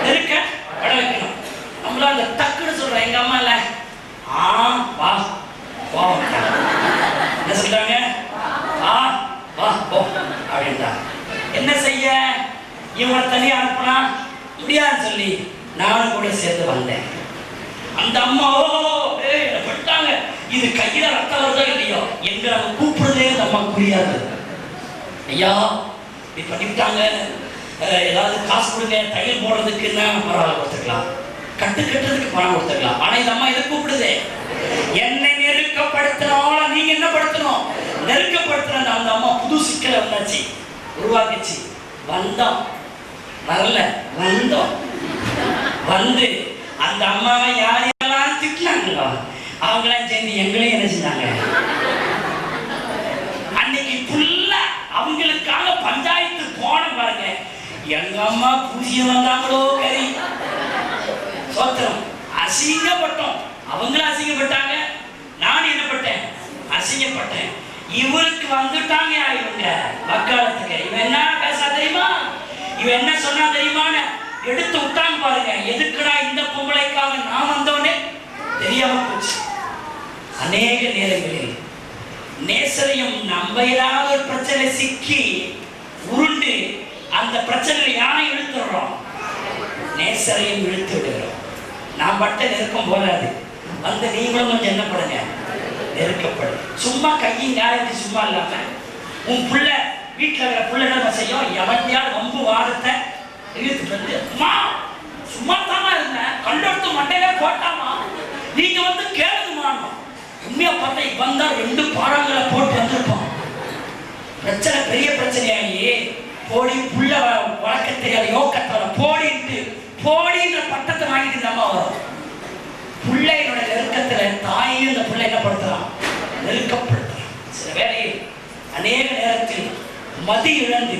S2: நெருக்க பட வைக்கணும். நம்மள அந்த டக்குன்னு சொல்றோம். எங்க அம்மா இல்ல, வா வா, என்ன சொல்றாங்க? வா போ அப்படின்ட்டா. என்ன செய்ய? இவங்களை தனியா அனுப்புனா முடியாதுன்னு சொல்லி நானும் கூட சேர்த்து வந்தேன். அந்த அம்மா பட்டாங்க. இது கையில ரத்தம் வருதோ இல்லையோ, எங்களை கூப்பிடுறதே அந்த அம்மா புரியாது. ஐயா இப்படி பண்ணிவிட்டாங்க, ஏதாவது காசு கொடுங்க, தையல் போடுறதுக்கு என்ன பரவாயில்ல கொடுத்துக்கலாம், கட்டு கட்டுறதுக்கு பணம் கொடுத்துக்கலாம். ஆனா இந்த அம்மா இதை கூப்பிடுது. என்னை நெருக்கப்படுத்தினால நீங்க என்ன படுத்தணும்? நெருக்கப்படுத்துற அந்த அம்மா புது சிக்கலை வந்தாச்சு, உருவாக்கிச்சு. வந்தோம், வரல, வந்தோம். வந்து அந்த அம்மாவை யாரெல்லாம் திட்டினாங்களோ அவங்களாம் சேர்ந்து எங்களையும் என்ன செஞ்சாங்க? அன்னைக்கு ஃபுல்லா அவங்களுக்காக பஞ்சாயத்து போன பாருங்க. எங்க அம்மா பூஜ்யம் வந்தாங்களோ கறி சோத்திரம். அசிங்கப்பட்டோம். அவங்களும் அசிங்கப்பட்டாங்க, நான் என்ன பட்டேன்? அசிங்கப்பட்டேன். இவருக்கு வந்துட்டாங்க இவங்க வக்காலத்துக்கு. இவன் என்ன பேச தெரியுமா, இவன் என்ன சொன்னா தெரியுமான்னு எடுத்து விட்டாங்க பாருங்க. எதுக்குடா இந்த பொம்பளைக்காக நான் வந்தோன்னே தெரியாம போச்சு. அநேக நேரங்களில் நேசரையும் நம்ம ஏதாவது ஒரு பிரச்சனை சிக்கி உருண்டு அந்த பிரச்சனையை யாரை இழுத்துடுறோம்? நேசரையும் இழுத்து விடுகிறோம். நான் பட்ட நெருக்கம் போதாது, வந்து நீங்களும் கொஞ்சம் என்ன பண்ணுங்க, நெருக்கப்படும். சும்மா கையும் காயத்து சும்மா இல்லாம உன் பிள்ளை வீட்டில் இருக்கிற பிள்ளை என்ன செய்யும்? எவன்டையாவது ரொம்ப வாரத்தை இழுத்துட்டு வந்து, அம்மா சும்மா தாமா இருந்தேன், கண்டெடுத்து மண்டையில போட்டாமா, நீங்க வந்து கேளுங்கம்மா. உண்மையா பார்த்தா வந்தா 2 பாடங்களை போட்டு வந்திருப்போம். பிரச்சனை பெரிய பிரச்சனையாகி போடி புள்ள வளர்க்க தெரியாத யோக்கத்தோட போடிட்டு போடின்ற பட்டத்தை வாங்கிட்டு இந்த அம்மா வரும். பிள்ளையோட நெருக்கத்துல தாயும் இந்த பிள்ளை என்ன படுத்துறான்? நெருக்கப்படுத்துறான். சில வேளையில் அநேக நேரத்தில் மதி இழந்து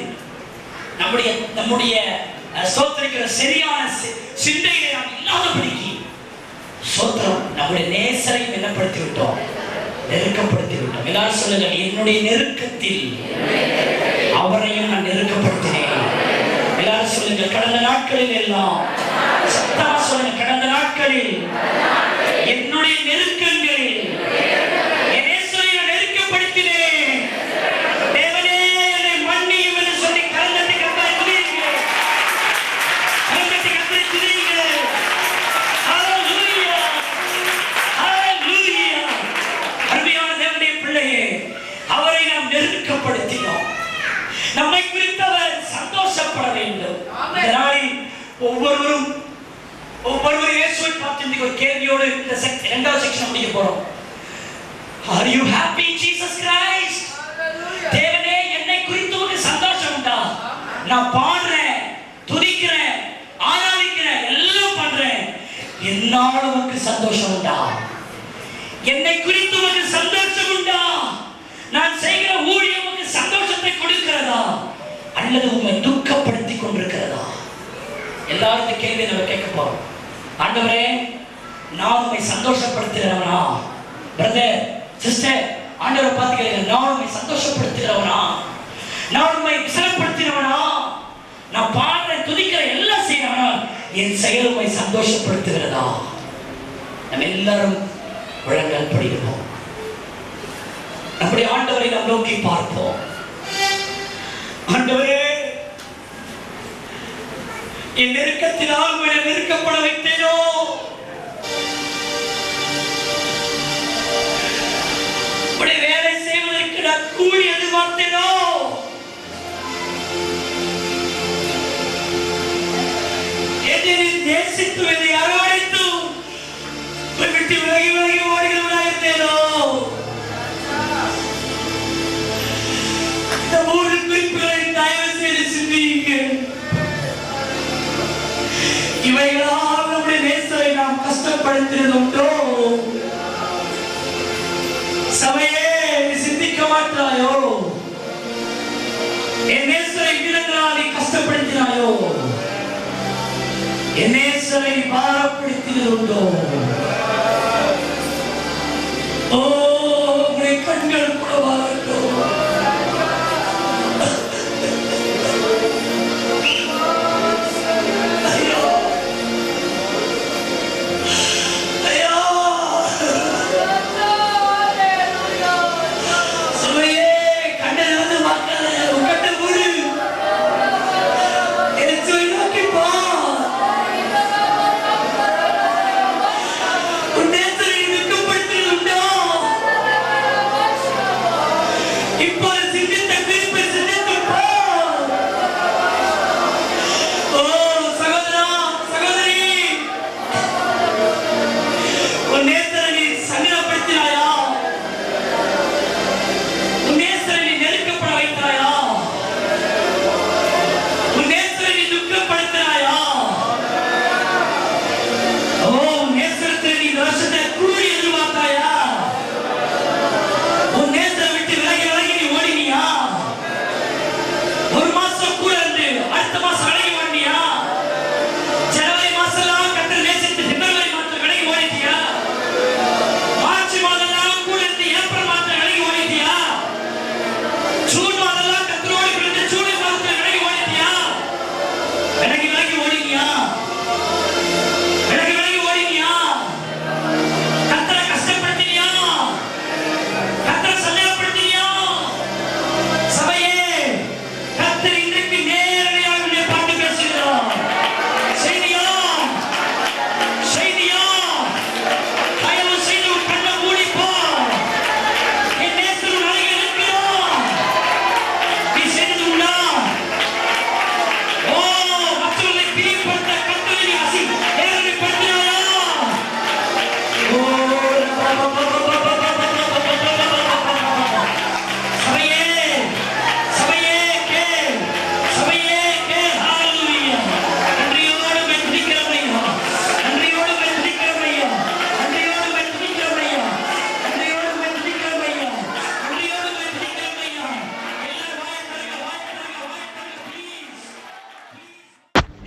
S2: நம்முடைய நம்முடைய ஸ்தோத்திரிக்கிற சரியான சிந்தையை நாம் இல்லாதபடிக்கு ஸ்தோத்திரம் நம்முடைய நேசரையும் என்னப்படுத்தி விட்டோம், நெருக்கப்படுத்தி விட்டோம். எல்லாரும் சொல்லுங்க, என்னுடைய நெருக்கத்தில் அவரையும் நான் நெருக்கப்படுத்தினேன். எல்லாரும் சொல்லுங்க, கடந்த நாட்களில் எல்லாம் சத்தமா சொல்லுங்க, கடந்த நாட்களில் என்னுடைய நெருக்கங்களில் என் நேசரை நான் நெருக்கப்படுத்தினேன். தேவனே என்னை மன்னியும் என்று சொல்லி கரங்கத்தை கர்த்தரை துதியுங்கள். கரங்கத்தை கர்த்தரை துதியுங்கள். ஹல்லேலூயா, ஹல்லேலூயா. அருமையான தேவனுடைய பிள்ளையே, அவரை நாம் நெருக்கப்படுத்தினோம். நம்மை குறித்து அவர் சந்தோஷப்பட வேண்டும். இந்த நாளில் ஒவ்வொருவரும் இயேசுவை பார்த்து ஒரு கேள்வியோடு இந்த இரண்டாவது செக்ஷன் முடிக்க போறோம். Are you happy Jesus Christ? தேவனே, என்னை குறித்து ஒரு சந்தோஷம் உண்டா? நான் பாடுறேன், துதிக்கிறேன், ஆராதிக்கிறேன், எல்லாம் பண்றேன், என்னால உனக்கு சந்தோஷம் உண்டா? என்னை குறித்து உனக்கு சந்தோஷம் உண்டா? நான் செய்கிற ஊழியம் உனக்கு சந்தோஷத்தை கொடுக்கிறதா அல்லது உன்னை துக்கப்படுத்தி கொண்டிருக்கிறதா? எல்லாரும் இந்த கேள்வியை நம்ம கேட்க போறோம். ஆண்டவரே, நான் உண்மை சந்தோஷப்படுத்துகிறவனா? பிரதர், சிஸ்டர், ஆண்டவரை பார்த்து கேளுங்க, நான் உண்மை சந்தோஷப்படுத்துகிறவனா? நான் உண்மை விசனப்படுத்தினவனா? நான் பாடுற துதிக்கிற எல்லாம் செய்யறவனா? என் செயல் உண்மை சந்தோஷப்படுத்துகிறதா? நம்ம எல்லாரும் முழங்கால் படிப்போம். நம்முடைய ஆண்டவரை நாம் நோக்கி பார்ப்போம். ஆண்டவரே, என் நெருக்கத்தினால் உங்களை நெருக்கப்பட வைத்தேனோ? உடைய வேலை செய்வதற்கு நான் கூலி எதிர்பார்த்தேனோ? என்னை நேசித்து என்னை அரவணைத்து விட்டு விலகி விலகி ஓடுகிறவனாக இருந்தேனோ? இந்த மூன்று குறிப்புகளை தயவு செய்து சிந்தியுங்கள். இவைகளால் நம்முடைய நேசரை நாம் கஷ்டப்படுத்தினதுண்டோ? சபையே, சிந்திக்க மாட்டாயோ? என் நேசரை தினங்களால் நீ கஷ்டப்படுத்தினாயோ? என் நேசரை பாரப்படுத்தினதுண்டோ? ஓ, உங்களுடைய கண்கள் கூட வாரட்டும்.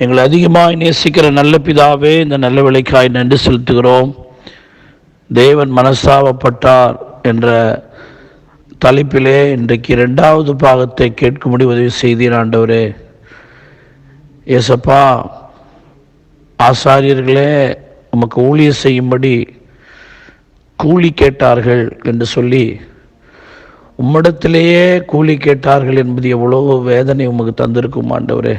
S1: எங்களை அதிகமாய் நேசிக்கிற நல்ல பிதாவே, இந்த நல்ல விலைக்காய் நன்றி செலுத்துகிறோம். தேவன் மனஸ்தாபப்பட்டார் என்ற தலைப்பிலே இன்றைக்கு 2வது பாகத்தை கேட்கும்படி உதவி செய்தீர் ஆண்டவரே. ஏசப்பா, ஆசாரியர்களே உமக்கு ஊழியம் செய்யும்படி கூலி கேட்டார்கள் என்று சொல்லி உம்மிடத்திலேயே கூலி கேட்டார்கள் என்பது எவ்வளோ வேதனை உமக்கு தந்திருக்கும் ஆண்டவரே.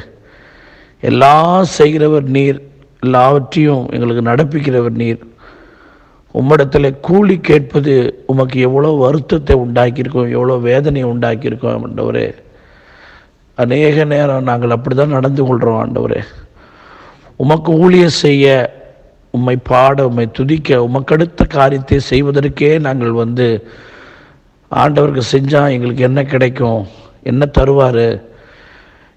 S1: எல்லாம் செய்கிறவர் நீர், எல்லாவற்றையும் எங்களுக்கு நடப்பிக்கிறவர் நீர். உம்மிடத்தில் கூலி கேட்பது உமக்கு எவ்வளோ வருத்தத்தை உண்டாக்கியிருக்கோம், எவ்வளோ வேதனையை உண்டாக்கியிருக்கோம் ஆண்டவரே. அநேக நேரம் நாங்கள் அப்படி தான் நடந்து கொள்கிறோம் ஆண்டவரே. உமக்கு ஊழியம் செய்ய, உம்மை பாட, உம்மை துதிக்க, உமக்கடுத்த காரியத்தை செய்வதற்கே நாங்கள் ஆண்டவருக்கு செஞ்சால் எங்களுக்கு என்ன கிடைக்கும், என்ன தருவார்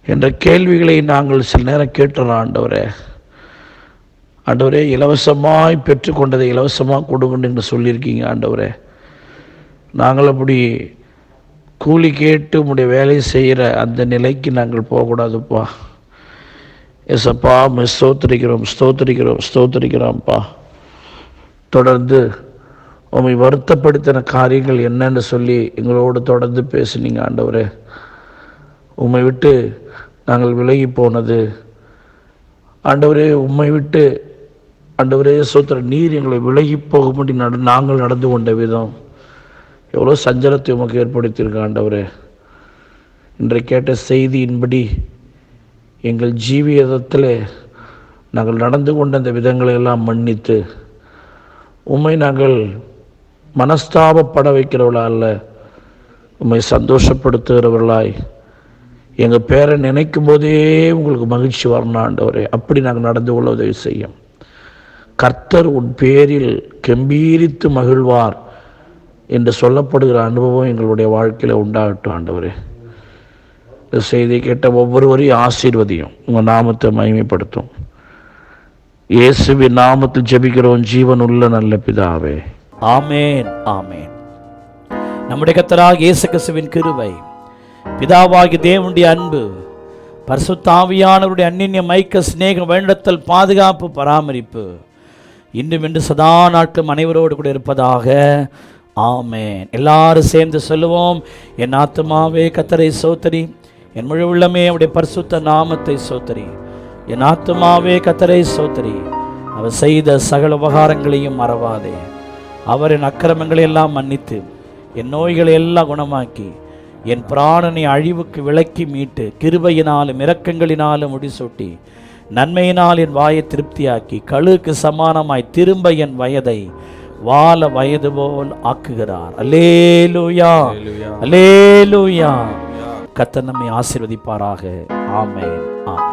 S1: என்ற கேள்விகளை நாங்கள் சில நேரம் கேட்டுறோம் ஆண்டவரே. ஆண்டவரே, இலவசமாய் பெற்றுக்கொண்டதை இலவசமாக கொடுங்கன்னு என்று சொல்லியிருக்கீங்க ஆண்டவரே. நாங்கள் அப்படி கூலி கேட்டு உம்முடைய வேலையை செய்கிற அந்த நிலைக்கு நாங்கள் போகக்கூடாதுப்பா. எஸ்அப்பா, ஸ்தோத்திரிக்கிறோம் ஸ்தோத்திரிக்கிறோம் ஸ்தோத்திரிக்கிறோம்ப்பா. தொடர்ந்து உம்மை வருத்தப்படுத்தின காரியங்கள் என்னன்னு சொல்லி எங்களோடு தொடர்ந்து பேசுனீங்க ஆண்டவரே. உம்மை விட்டு நாங்கள் விலகி போனது ஆண்டவரே, உம்மை விட்டு ஆண்டவரே சோத்திர நீர் எங்களை விலகி போகும்படி நாங்கள் நடந்து கொண்ட விதம் எவ்வளோ சஞ்சலத்தை உமக்கு ஏற்படுத்தியிருக்க ஆண்டவரே. இன்றை கேட்ட செய்தியின்படி எங்கள் ஜீவியத்தில் நாங்கள் நடந்து கொண்ட அந்த விதங்களை எல்லாம் மன்னித்து உம்மை நாங்கள் மனஸ்தாபப்பட வைக்கிறவர்களா அல்ல, உம்மை சந்தோஷப்படுத்துகிறவர்களாய் எங்கள் பேரை நினைக்கும் போதே உங்களுக்கு மகிழ்ச்சி வரணும் ஆண்டவரே. அப்படி நாங்கள் நடந்து கொள்ள உதவி செய்யும். கர்த்தர் உன் பேரில் கம்பீரித்து மகிழ்வார் என்று சொல்லப்படுகிற அனுபவம் எங்களுடைய வாழ்க்கையில் உண்டாகட்டும் ஆண்டவரே. இந்த செய்தியை கேட்ட ஒவ்வொருவரையும் ஆசீர்வதியும், உங்கள் நாமத்தை மகிமைப்படுத்தும். இயேசுவின் நாமத்தில் ஜெபிக்கிறோம் ஜீவன் உள்ள நல்ல பிதாவே,
S2: ஆமேன் ஆமேன். நம்முடைய கர்த்தராகிய இயேசு கிறிஸ்துவின் கிருபை, பிதாவாகிய தேவனுடைய அன்பு, பரிசுத்த ஆவியானவருடைய அந்நிய மைக்க சிநேகம், வேண்டத்தல், பாதுகாப்பு, பராமரிப்பு இன்றும் இன்று சதா நாட்களும் அனைவரோடு கூட இருப்பதாக. ஆமேன். எல்லாரும் சேர்ந்து சொல்லுவோம். என் ஆத்துமாவே கர்த்தரை சோத்தரி, என் முழு உள்ளமே அவருடைய பரிசுத்த நாமத்தை சோத்தரி. என் ஆத்துமாவே கர்த்தரை சோத்தரி, அவர் செய்த சகல உபகாரங்களையும் மறவாதே. அவர் என் அக்கிரமங்களை எல்லாம் மன்னித்து என் நோய்களை எல்லாம் குணமாக்கி என் பிராணனை அழிவுக்கு விலக்கி மீட்டு கிருபையினாலும் இரக்கங்களினாலும் முடிசூட்டி நன்மையினால் என் வாயை திருப்தியாக்கி கழுகுக்கு சமானமாய் திரும்ப என் வயதை வால வயது போல் ஆக்குகிறார். அல்லேலூயா அல்லேலூயா. கர்த்தர் நம்மை ஆசீர்வதிப்பாராக. ஆமென் ஆமென்.